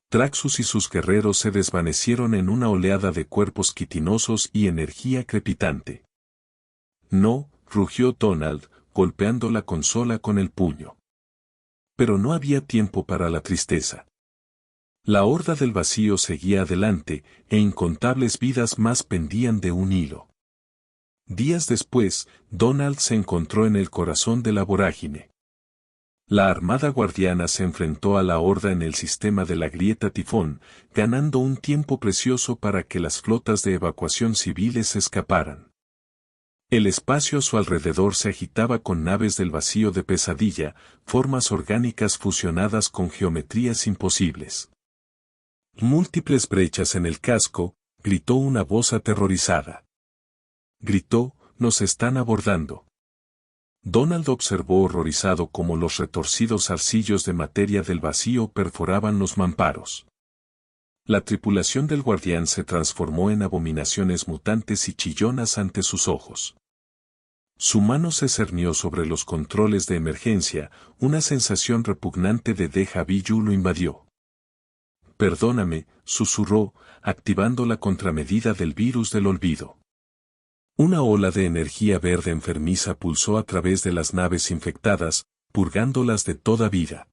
Traxus y sus guerreros se desvanecieron en una oleada de cuerpos quitinosos y energía crepitante. No, rugió Donald, golpeando la consola con el puño. Pero no había tiempo para la tristeza. La horda del vacío seguía adelante, e incontables vidas más pendían de un hilo. Días después, Donald se encontró en el corazón de la vorágine. La armada guardiana se enfrentó a la horda en el sistema de la grieta Tifón, ganando un tiempo precioso para que las flotas de evacuación civiles escaparan. El espacio a su alrededor se agitaba con naves del vacío de pesadilla, formas orgánicas fusionadas con geometrías imposibles. Múltiples brechas en el casco, gritó una voz aterrorizada. Gritó, nos están abordando. Donald observó horrorizado cómo los retorcidos arcillos de materia del vacío perforaban los mamparos. La tripulación del guardián se transformó en abominaciones mutantes y chillonas ante sus ojos. Su mano se cernió sobre los controles de emergencia, una sensación repugnante de déjà vu lo invadió. Perdóname, susurró, activando la contramedida del virus del olvido. Una ola de energía verde enfermiza pulsó a través de las naves infectadas, purgándolas de toda vida.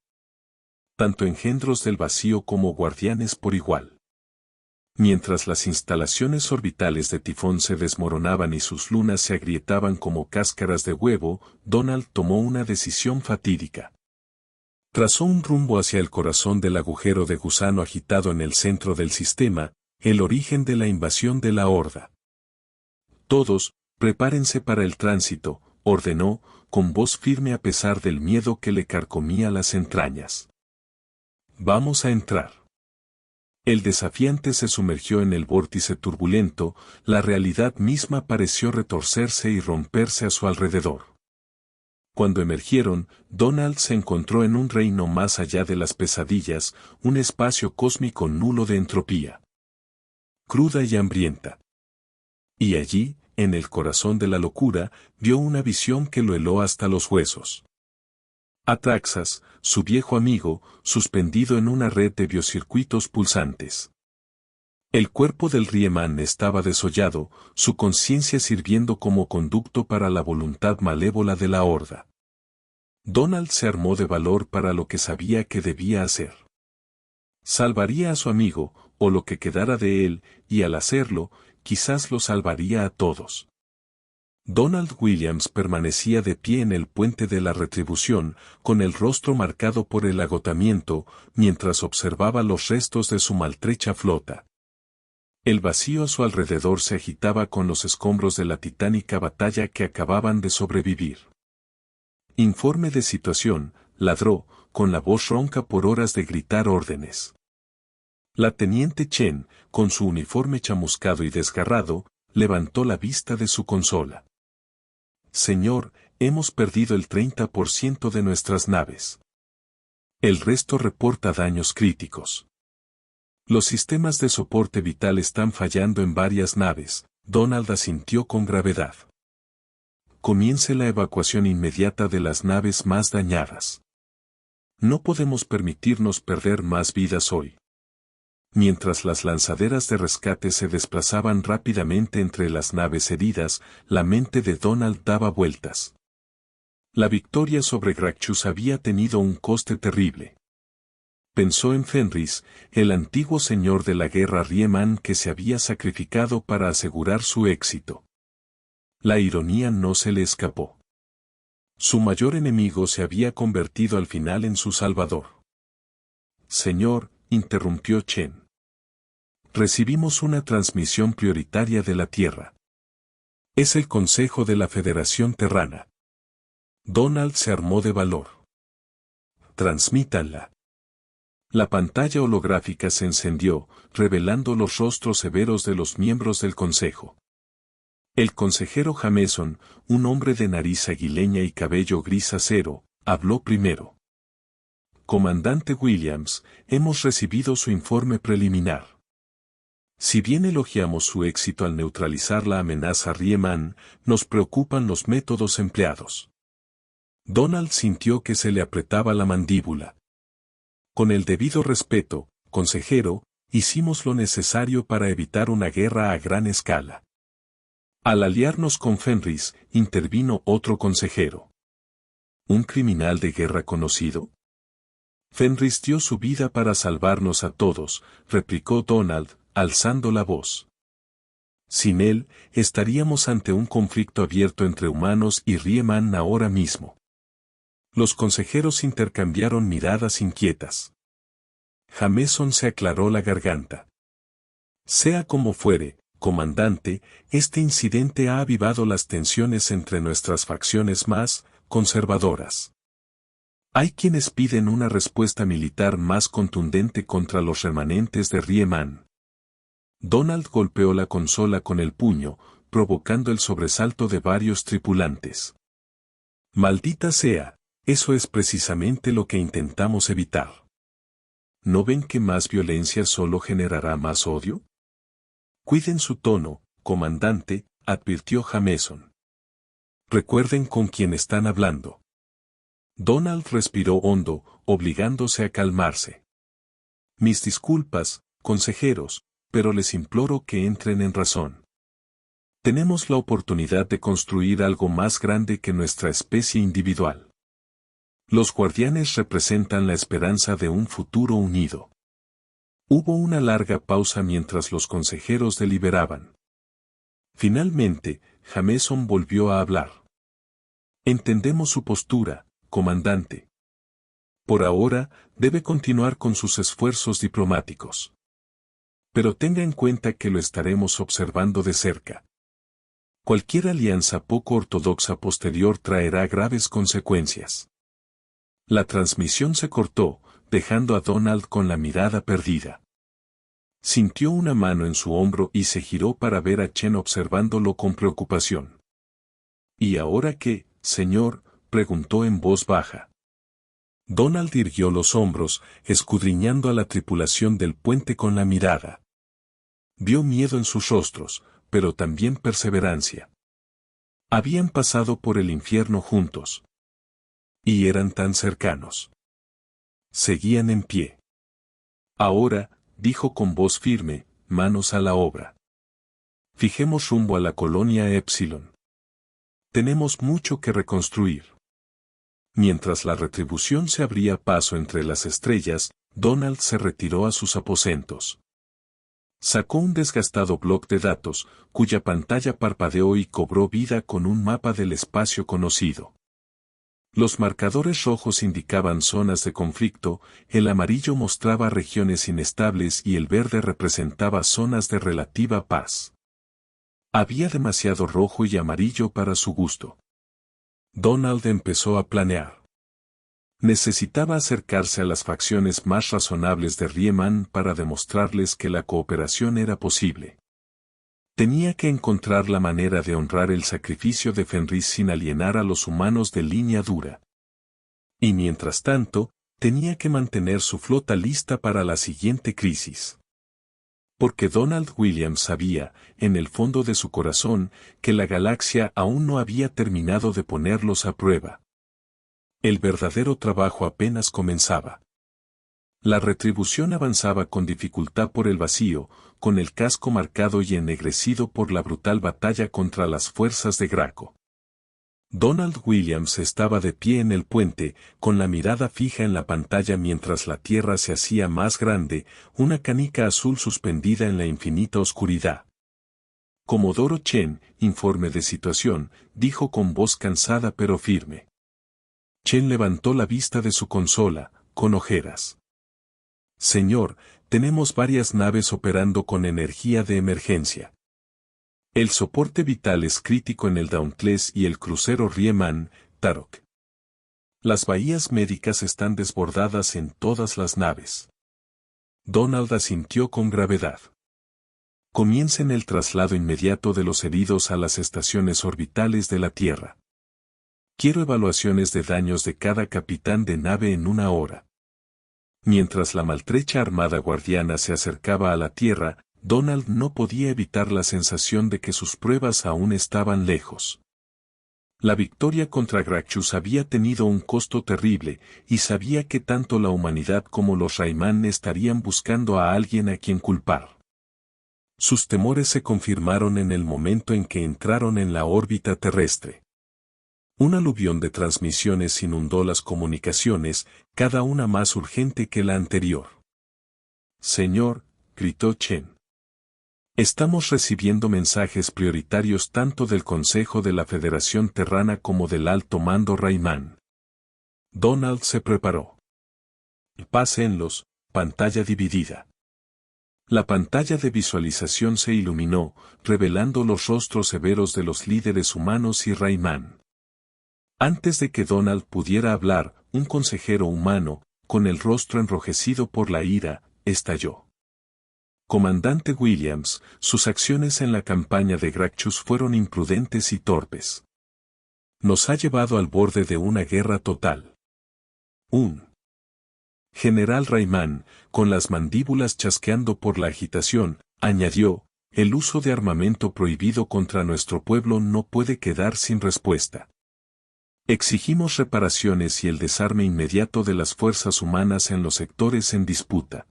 Tanto engendros del vacío como guardianes por igual. Mientras las instalaciones orbitales de Tifón se desmoronaban y sus lunas se agrietaban como cáscaras de huevo, Donald tomó una decisión fatídica. Trazó un rumbo hacia el corazón del agujero de gusano agitado en el centro del sistema, el origen de la invasión de la horda. Todos, prepárense para el tránsito, ordenó, con voz firme a pesar del miedo que le carcomía las entrañas. Vamos a entrar. El desafiante se sumergió en el vórtice turbulento, la realidad misma pareció retorcerse y romperse a su alrededor. Cuando emergieron, Donald se encontró en un reino más allá de las pesadillas, un espacio cósmico nulo de entropía. Cruda y hambrienta. Y allí, en el corazón de la locura, vio una visión que lo heló hasta los huesos. Atraxas, su viejo amigo, suspendido en una red de biocircuitos pulsantes. El cuerpo del Riemann estaba desollado, su conciencia sirviendo como conducto para la voluntad malévola de la horda. Donald se armó de valor para lo que sabía que debía hacer. Salvaría a su amigo, o lo que quedara de él, y al hacerlo, quizás lo salvaría a todos. Donald Williams permanecía de pie en el puente de la retribución, con el rostro marcado por el agotamiento, mientras observaba los restos de su maltrecha flota. El vacío a su alrededor se agitaba con los escombros de la titánica batalla que acababan de sobrevivir. Informe de situación, ladró, con la voz ronca por horas de gritar órdenes. La teniente Chen, con su uniforme chamuscado y desgarrado, levantó la vista de su consola. Señor, hemos perdido el 30% de nuestras naves. El resto reporta daños críticos. Los sistemas de soporte vital están fallando en varias naves, Donald asintió con gravedad. Comience la evacuación inmediata de las naves más dañadas. No podemos permitirnos perder más vidas hoy. Mientras las lanzaderas de rescate se desplazaban rápidamente entre las naves heridas, la mente de Donald daba vueltas. La victoria sobre Gracchus había tenido un coste terrible. Pensó en Fenris, el antiguo señor de la guerra Riemann que se había sacrificado para asegurar su éxito. La ironía no se le escapó. Su mayor enemigo se había convertido al final en su salvador. Señor, interrumpió Chen. Recibimos una transmisión prioritaria de la Tierra. Es el Consejo de la Federación Terrana. Donald se armó de valor. Transmítanla. La pantalla holográfica se encendió, revelando los rostros severos de los miembros del Consejo. El consejero Jameson, un hombre de nariz aguileña y cabello gris acero, habló primero. Comandante Williams, hemos recibido su informe preliminar. Si bien elogiamos su éxito al neutralizar la amenaza Riemann, nos preocupan los métodos empleados. Donald sintió que se le apretaba la mandíbula. Con el debido respeto, consejero, hicimos lo necesario para evitar una guerra a gran escala. Al aliarnos con Fenris, intervino otro consejero. ¿Un criminal de guerra conocido? Fenris dio su vida para salvarnos a todos, replicó Donald, alzando la voz. Sin él, estaríamos ante un conflicto abierto entre humanos y Riemann ahora mismo. Los consejeros intercambiaron miradas inquietas. Jameson se aclaró la garganta. Sea como fuere, comandante, este incidente ha avivado las tensiones entre nuestras facciones más conservadoras. Hay quienes piden una respuesta militar más contundente contra los remanentes de Riemann. Donald golpeó la consola con el puño, provocando el sobresalto de varios tripulantes. Maldita sea, eso es precisamente lo que intentamos evitar. ¿No ven que más violencia solo generará más odio? Cuiden su tono, comandante, advirtió Jameson. Recuerden con quién están hablando. Donald respiró hondo, obligándose a calmarse. Mis disculpas, consejeros, pero les imploro que entren en razón. Tenemos la oportunidad de construir algo más grande que nuestra especie individual. Los guardianes representan la esperanza de un futuro unido. Hubo una larga pausa mientras los consejeros deliberaban. Finalmente, Jameson volvió a hablar. Entendemos su postura, comandante. Por ahora, debe continuar con sus esfuerzos diplomáticos. Pero tenga en cuenta que lo estaremos observando de cerca. Cualquier alianza poco ortodoxa posterior traerá graves consecuencias. La transmisión se cortó, dejando a Donald con la mirada perdida. Sintió una mano en su hombro y se giró para ver a Chen observándolo con preocupación. ¿Y ahora qué, señor?, preguntó en voz baja. Donald irguió los hombros, escudriñando a la tripulación del puente con la mirada. Vio miedo en sus rostros, pero también perseverancia. Habían pasado por el infierno juntos. Y eran tan cercanos. Seguían en pie. Ahora, dijo con voz firme, manos a la obra. Fijemos rumbo a la colonia Epsilon. Tenemos mucho que reconstruir. Mientras la retribución se abría paso entre las estrellas, Donald se retiró a sus aposentos. Sacó un desgastado bloc de datos, cuya pantalla parpadeó y cobró vida con un mapa del espacio conocido. Los marcadores rojos indicaban zonas de conflicto, el amarillo mostraba regiones inestables y el verde representaba zonas de relativa paz. Había demasiado rojo y amarillo para su gusto. Donald empezó a planear. Necesitaba acercarse a las facciones más razonables de Riemann para demostrarles que la cooperación era posible. Tenía que encontrar la manera de honrar el sacrificio de Fenris sin alienar a los humanos de línea dura. Y mientras tanto, tenía que mantener su flota lista para la siguiente crisis. Porque Donald Williams sabía, en el fondo de su corazón, que la galaxia aún no había terminado de ponerlos a prueba. El verdadero trabajo apenas comenzaba. La retribución avanzaba con dificultad por el vacío, con el casco marcado y ennegrecido por la brutal batalla contra las fuerzas de Graco. Donald Williams estaba de pie en el puente, con la mirada fija en la pantalla mientras la Tierra se hacía más grande, una canica azul suspendida en la infinita oscuridad. Comodoro Chen, informe de situación, dijo con voz cansada pero firme. Chen levantó la vista de su consola, con ojeras. Señor, tenemos varias naves operando con energía de emergencia. El soporte vital es crítico en el Dauntless y el crucero Riemann, Tarok. Las bahías médicas están desbordadas en todas las naves. Donald asintió con gravedad. Comiencen el traslado inmediato de los heridos a las estaciones orbitales de la Tierra. Quiero evaluaciones de daños de cada capitán de nave en 1 hora. Mientras la maltrecha armada guardiana se acercaba a la Tierra, Donald no podía evitar la sensación de que sus pruebas aún estaban lejos. La victoria contra Gracchus había tenido un costo terrible, y sabía que tanto la humanidad como los Rayman estarían buscando a alguien a quien culpar. Sus temores se confirmaron en el momento en que entraron en la órbita terrestre. Un aluvión de transmisiones inundó las comunicaciones, cada una más urgente que la anterior. «Señor», gritó Chen. «Estamos recibiendo mensajes prioritarios tanto del Consejo de la Federación Terrana como del Alto Mando Rayman». Donald se preparó. «Pásenlos, pantalla dividida». La pantalla de visualización se iluminó, revelando los rostros severos de los líderes humanos y Rayman. Antes de que Donald pudiera hablar, un consejero humano, con el rostro enrojecido por la ira, estalló. «Comandante Williams, sus acciones en la campaña de Gracchus fueron imprudentes y torpes. Nos ha llevado al borde de una guerra total». Un general Rayman, con las mandíbulas chasqueando por la agitación, añadió: «El uso de armamento prohibido contra nuestro pueblo no puede quedar sin respuesta. Exigimos reparaciones y el desarme inmediato de las fuerzas humanas en los sectores en disputa».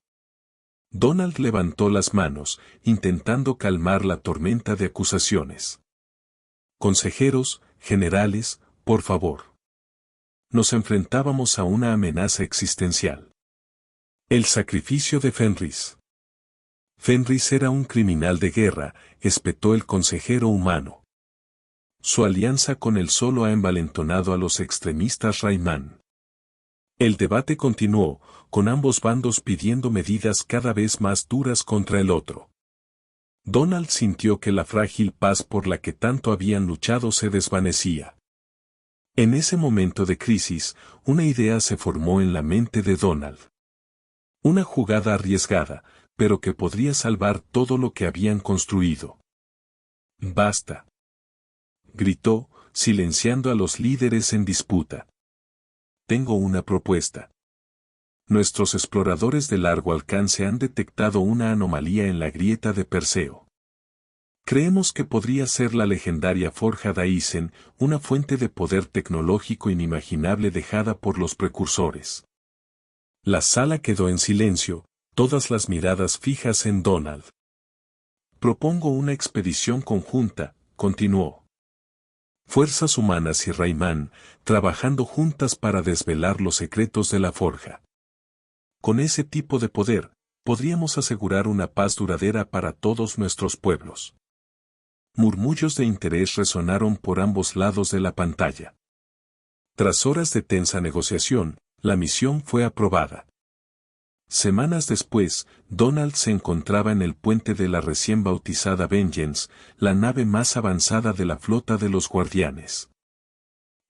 Donald levantó las manos, intentando calmar la tormenta de acusaciones. «Consejeros, generales, por favor». Nos enfrentábamos a una amenaza existencial. El sacrificio de Fenris. Fenris era un criminal de guerra, espetó el consejero humano. Su alianza con el Solo ha envalentonado a los extremistas Rayman. El debate continuó, con ambos bandos pidiendo medidas cada vez más duras contra el otro. Donald sintió que la frágil paz por la que tanto habían luchado se desvanecía. En ese momento de crisis, una idea se formó en la mente de Donald. Una jugada arriesgada, pero que podría salvar todo lo que habían construido. «Basta», gritó, silenciando a los líderes en disputa. «Tengo una propuesta. Nuestros exploradores de largo alcance han detectado una anomalía en la grieta de Perseo. Creemos que podría ser la legendaria Forja Daisen, una fuente de poder tecnológico inimaginable dejada por los precursores». La sala quedó en silencio, todas las miradas fijas en Donald. «Propongo una expedición conjunta», continuó. «Fuerzas humanas y Rayman, trabajando juntas para desvelar los secretos de la forja. Con ese tipo de poder, podríamos asegurar una paz duradera para todos nuestros pueblos». Murmullos de interés resonaron por ambos lados de la pantalla. Tras horas de tensa negociación, la misión fue aprobada. Semanas después, Donald se encontraba en el puente de la recién bautizada Vengeance, la nave más avanzada de la flota de los Guardianes.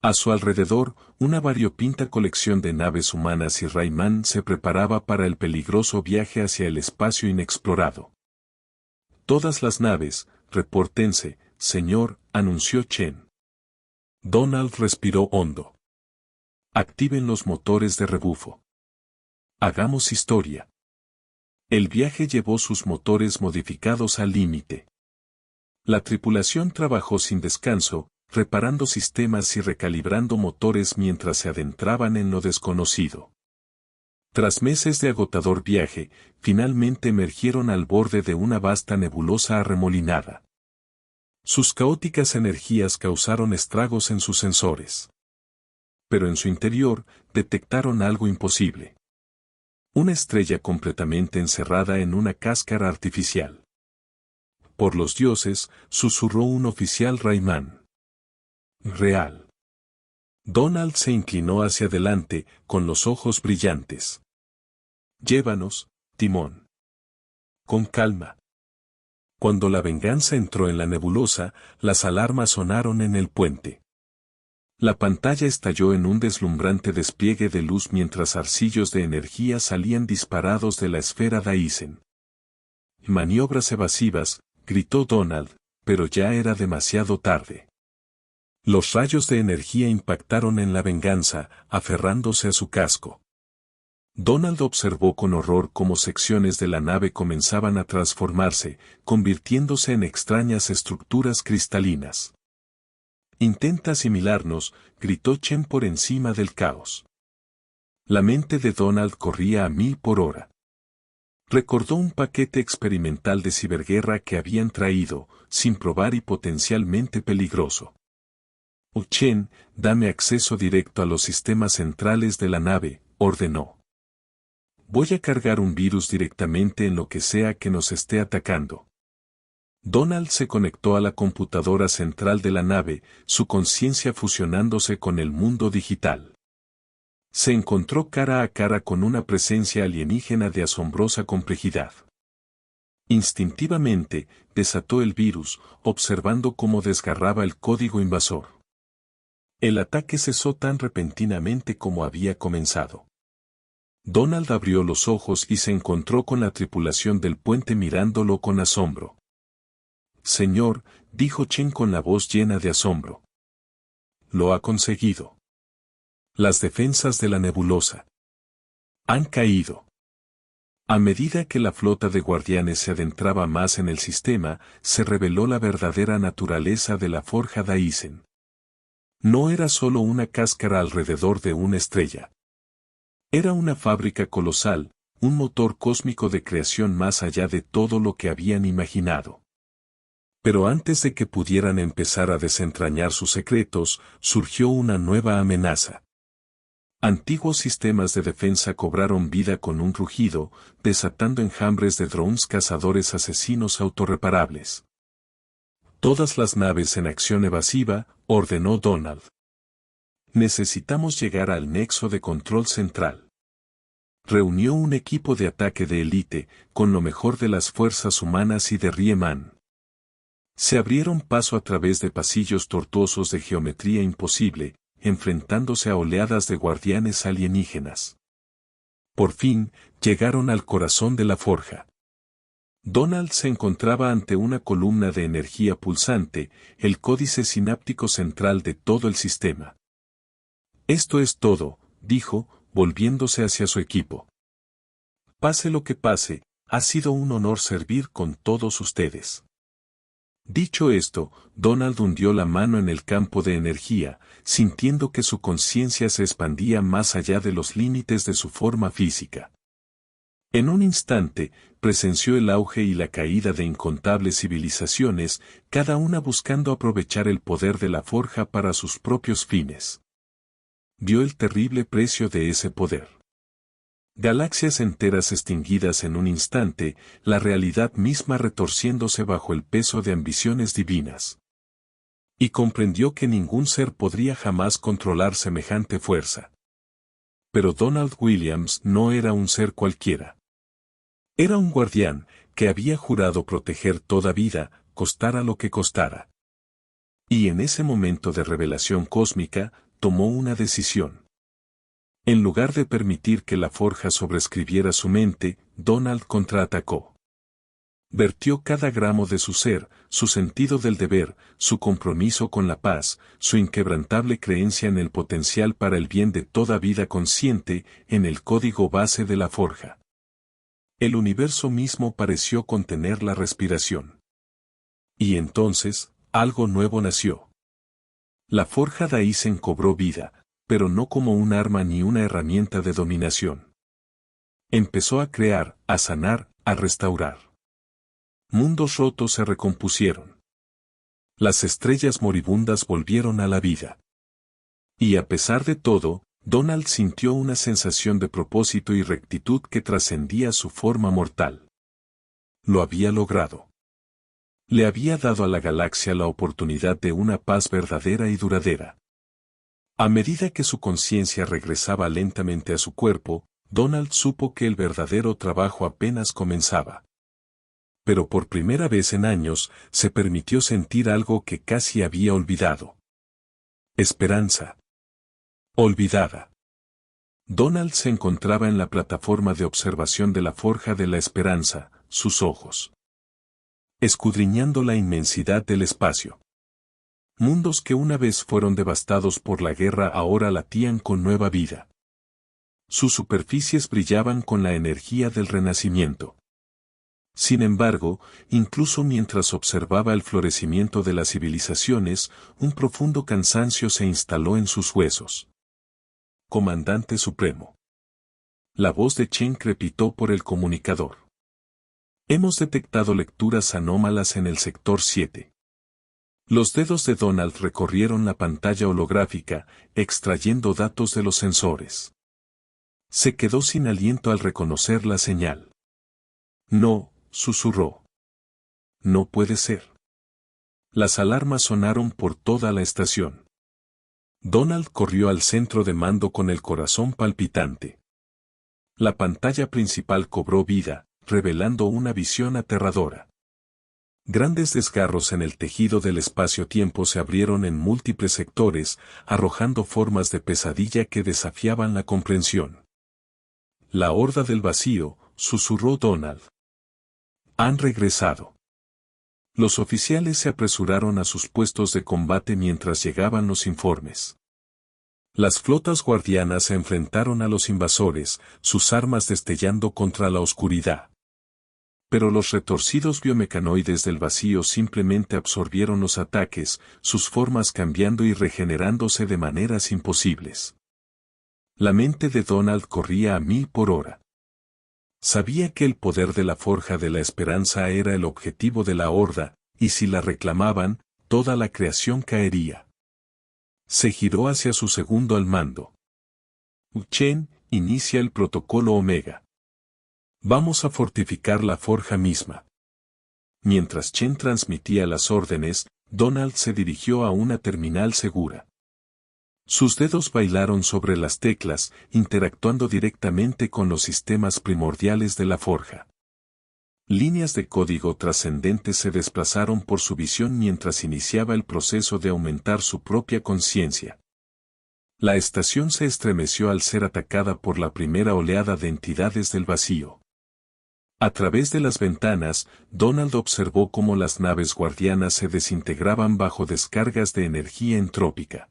A su alrededor, una variopinta colección de naves humanas y Rayman se preparaba para el peligroso viaje hacia el espacio inexplorado. «Todas las naves, repórtense, señor», anunció Chen. Donald respiró hondo. «Activen los motores de rebufo. Hagamos historia». El viaje llevó sus motores modificados al límite. La tripulación trabajó sin descanso, reparando sistemas y recalibrando motores mientras se adentraban en lo desconocido. Tras meses de agotador viaje, finalmente emergieron al borde de una vasta nebulosa arremolinada. Sus caóticas energías causaron estragos en sus sensores. Pero en su interior, detectaron algo imposible. Una estrella completamente encerrada en una cáscara artificial. «Por los dioses», susurró un oficial Rayman. «Real». Donald se inclinó hacia adelante, con los ojos brillantes. «Llévanos, Timón». «Con calma». Cuando la venganza entró en la nebulosa, las alarmas sonaron en el puente. La pantalla estalló en un deslumbrante despliegue de luz mientras arcillos de energía salían disparados de la esfera Daisen. «Maniobras evasivas», gritó Donald, pero ya era demasiado tarde. Los rayos de energía impactaron en la venganza, aferrándose a su casco. Donald observó con horror cómo secciones de la nave comenzaban a transformarse, convirtiéndose en extrañas estructuras cristalinas. «Intenta asimilarnos», gritó Chen por encima del caos. La mente de Donald corría a 1000 por hora. Recordó un paquete experimental de ciberguerra que habían traído, sin probar y potencialmente peligroso. «Oh Chen, dame acceso directo a los sistemas centrales de la nave», ordenó. «Voy a cargar un virus directamente en lo que sea que nos esté atacando». Donald se conectó a la computadora central de la nave, su conciencia fusionándose con el mundo digital. Se encontró cara a cara con una presencia alienígena de asombrosa complejidad. Instintivamente, desató el virus, observando cómo desgarraba el código invasor. El ataque cesó tan repentinamente como había comenzado. Donald abrió los ojos y se encontró con la tripulación del puente mirándolo con asombro. «Señor», dijo Chen con la voz llena de asombro. «Lo ha conseguido. Las defensas de la nebulosa han caído». A medida que la flota de guardianes se adentraba más en el sistema, se reveló la verdadera naturaleza de la forja Daisen. No era solo una cáscara alrededor de una estrella. Era una fábrica colosal, un motor cósmico de creación más allá de todo lo que habían imaginado. Pero antes de que pudieran empezar a desentrañar sus secretos, surgió una nueva amenaza. Antiguos sistemas de defensa cobraron vida con un rugido, desatando enjambres de drones cazadores asesinos autorreparables. «Todas las naves en acción evasiva», ordenó Donald. «Necesitamos llegar al nexo de control central». Reunió un equipo de ataque de élite, con lo mejor de las fuerzas humanas y de Riemann. Se abrieron paso a través de pasillos tortuosos de geometría imposible, enfrentándose a oleadas de guardianes alienígenas. Por fin, llegaron al corazón de la forja. Donald se encontraba ante una columna de energía pulsante, el códice sináptico central de todo el sistema. «Esto es todo», dijo, volviéndose hacia su equipo. «Pase lo que pase, ha sido un honor servir con todos ustedes». Dicho esto, Donald hundió la mano en el campo de energía, sintiendo que su conciencia se expandía más allá de los límites de su forma física. En un instante, presenció el auge y la caída de incontables civilizaciones, cada una buscando aprovechar el poder de la forja para sus propios fines. Vio el terrible precio de ese poder. Galaxias enteras extinguidas en un instante, la realidad misma retorciéndose bajo el peso de ambiciones divinas. Y comprendió que ningún ser podría jamás controlar semejante fuerza. Pero Donald Williams no era un ser cualquiera. Era un guardián, que había jurado proteger toda vida, costara lo que costara. Y en ese momento de revelación cósmica, tomó una decisión. En lugar de permitir que la forja sobreescribiera su mente, Donald contraatacó. Vertió cada gramo de su ser, su sentido del deber, su compromiso con la paz, su inquebrantable creencia en el potencial para el bien de toda vida consciente, en el código base de la forja. El universo mismo pareció contener la respiración. Y entonces, algo nuevo nació. La forja Daisen cobró vida, pero no como un arma ni una herramienta de dominación. Empezó a crear, a sanar, a restaurar. Mundos rotos se recompusieron. Las estrellas moribundas volvieron a la vida. Y a pesar de todo, Donald sintió una sensación de propósito y rectitud que trascendía su forma mortal. Lo había logrado. Le había dado a la galaxia la oportunidad de una paz verdadera y duradera. A medida que su conciencia regresaba lentamente a su cuerpo, Donald supo que el verdadero trabajo apenas comenzaba. Pero por primera vez en años, se permitió sentir algo que casi había olvidado. Esperanza. Olvidada. Donald se encontraba en la plataforma de observación de la Forja de la Esperanza, sus ojos escudriñando la inmensidad del espacio. Mundos que una vez fueron devastados por la guerra ahora latían con nueva vida. Sus superficies brillaban con la energía del Renacimiento. Sin embargo, incluso mientras observaba el florecimiento de las civilizaciones, un profundo cansancio se instaló en sus huesos. Comandante Supremo. La voz de Chen crepitó por el comunicador. Hemos detectado lecturas anómalas en el sector 7. Los dedos de Donald recorrieron la pantalla holográfica, extrayendo datos de los sensores. Se quedó sin aliento al reconocer la señal. No, susurró. No puede ser. Las alarmas sonaron por toda la estación. Donald corrió al centro de mando con el corazón palpitante. La pantalla principal cobró vida, revelando una visión aterradora. Grandes desgarros en el tejido del espacio-tiempo se abrieron en múltiples sectores, arrojando formas de pesadilla que desafiaban la comprensión. La horda del vacío, susurró Donald. Han regresado. Los oficiales se apresuraron a sus puestos de combate mientras llegaban los informes. Las flotas guardianas se enfrentaron a los invasores, sus armas destellando contra la oscuridad. Pero los retorcidos biomecanoides del vacío simplemente absorbieron los ataques, sus formas cambiando y regenerándose de maneras imposibles. La mente de Donald corría a 1000 por hora. Sabía que el poder de la Forja de la Esperanza era el objetivo de la Horda, y si la reclamaban, toda la creación caería. Se giró hacia su segundo al mando. Chen, inicia el protocolo Omega. Vamos a fortificar la forja misma. Mientras Chen transmitía las órdenes, Donald se dirigió a una terminal segura. Sus dedos bailaron sobre las teclas, interactuando directamente con los sistemas primordiales de la forja. Líneas de código trascendentes se desplazaron por su visión mientras iniciaba el proceso de aumentar su propia conciencia. La estación se estremeció al ser atacada por la primera oleada de entidades del vacío. A través de las ventanas, Donald observó cómo las naves guardianas se desintegraban bajo descargas de energía entrópica.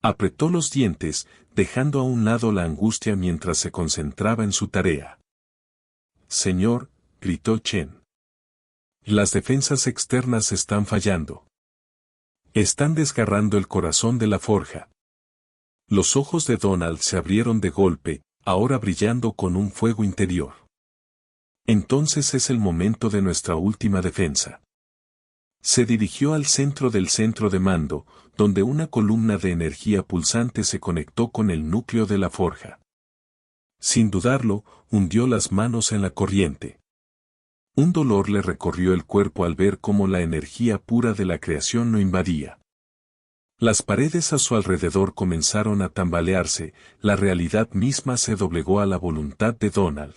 Apretó los dientes, dejando a un lado la angustia mientras se concentraba en su tarea. Señor, gritó Chen. Las defensas externas están fallando. Están desgarrando el corazón de la forja. Los ojos de Donald se abrieron de golpe, ahora brillando con un fuego interior. Entonces es el momento de nuestra última defensa. Se dirigió al centro del centro de mando, donde una columna de energía pulsante se conectó con el núcleo de la forja. Sin dudarlo, hundió las manos en la corriente. Un dolor le recorrió el cuerpo al ver cómo la energía pura de la creación lo invadía. Las paredes a su alrededor comenzaron a tambalearse, la realidad misma se doblegó a la voluntad de Donald.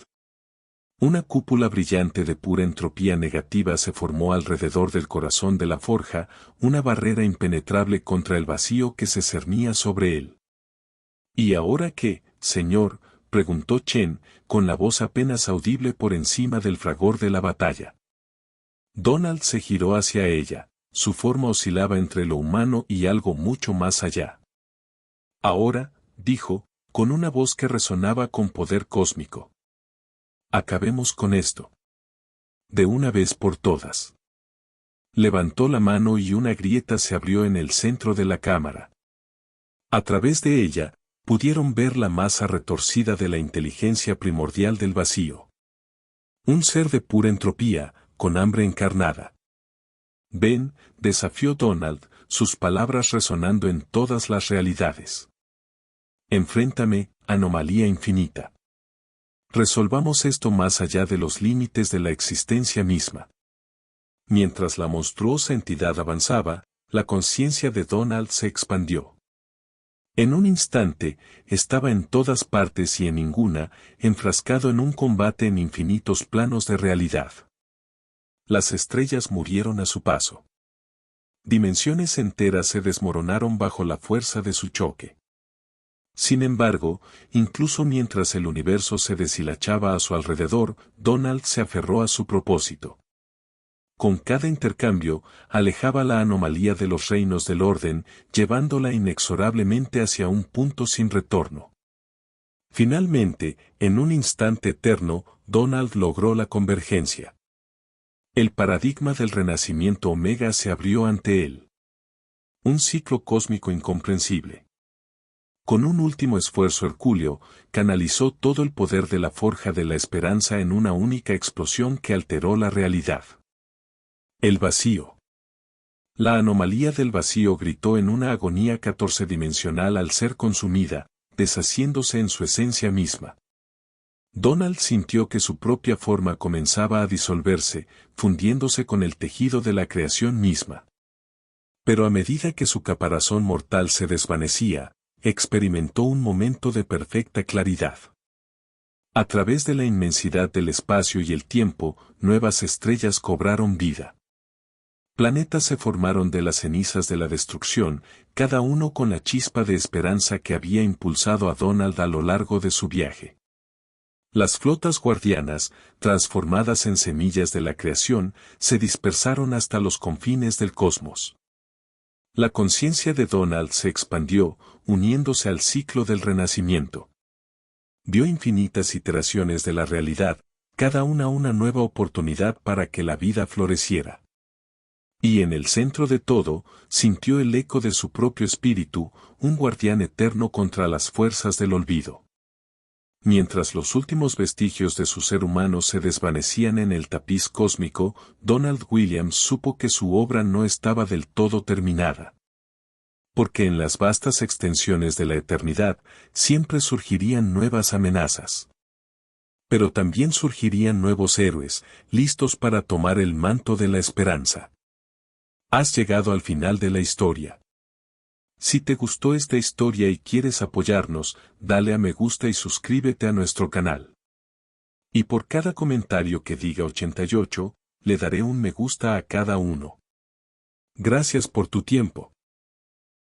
Una cúpula brillante de pura entropía negativa se formó alrededor del corazón de la forja, una barrera impenetrable contra el vacío que se cernía sobre él. ¿Y ahora qué, señor?, preguntó Chen, con la voz apenas audible por encima del fragor de la batalla. Donald se giró hacia ella, su forma oscilaba entre lo humano y algo mucho más allá. Ahora, dijo, con una voz que resonaba con poder cósmico. Acabemos con esto. De una vez por todas. Levantó la mano y una grieta se abrió en el centro de la cámara. A través de ella, pudieron ver la masa retorcida de la inteligencia primordial del vacío. Un ser de pura entropía, con hambre encarnada. Ven, desafió Donald, sus palabras resonando en todas las realidades. Enfréntame, anomalía infinita. Resolvamos esto más allá de los límites de la existencia misma. Mientras la monstruosa entidad avanzaba, la conciencia de Donald se expandió. En un instante, estaba en todas partes y en ninguna, enfrascado en un combate en infinitos planos de realidad. Las estrellas murieron a su paso. Dimensiones enteras se desmoronaron bajo la fuerza de su choque. Sin embargo, incluso mientras el universo se deshilachaba a su alrededor, Donald se aferró a su propósito. Con cada intercambio, alejaba la anomalía de los reinos del orden, llevándola inexorablemente hacia un punto sin retorno. Finalmente, en un instante eterno, Donald logró la convergencia. El paradigma del renacimiento Omega se abrió ante él. Un ciclo cósmico incomprensible. Con un último esfuerzo hercúleo, canalizó todo el poder de la forja de la esperanza en una única explosión que alteró la realidad. El vacío. La anomalía del vacío gritó en una agonía 14-dimensional al ser consumida, deshaciéndose en su esencia misma. Donald sintió que su propia forma comenzaba a disolverse, fundiéndose con el tejido de la creación misma. Pero a medida que su caparazón mortal se desvanecía, experimentó un momento de perfecta claridad. A través de la inmensidad del espacio y el tiempo, nuevas estrellas cobraron vida. Planetas se formaron de las cenizas de la destrucción, cada uno con la chispa de esperanza que había impulsado a Donald a lo largo de su viaje. Las flotas guardianas, transformadas en semillas de la creación, se dispersaron hasta los confines del cosmos. La conciencia de Donald se expandió, uniéndose al ciclo del renacimiento. Vio infinitas iteraciones de la realidad, cada una nueva oportunidad para que la vida floreciera. Y en el centro de todo, sintió el eco de su propio espíritu, un guardián eterno contra las fuerzas del olvido. Mientras los últimos vestigios de su ser humano se desvanecían en el tapiz cósmico, Donald Williams supo que su obra no estaba del todo terminada. Porque en las vastas extensiones de la eternidad, siempre surgirían nuevas amenazas. Pero también surgirían nuevos héroes, listos para tomar el manto de la esperanza. Has llegado al final de la historia. Si te gustó esta historia y quieres apoyarnos, dale a me gusta y suscríbete a nuestro canal. Y por cada comentario que diga 88, le daré un me gusta a cada uno. Gracias por tu tiempo.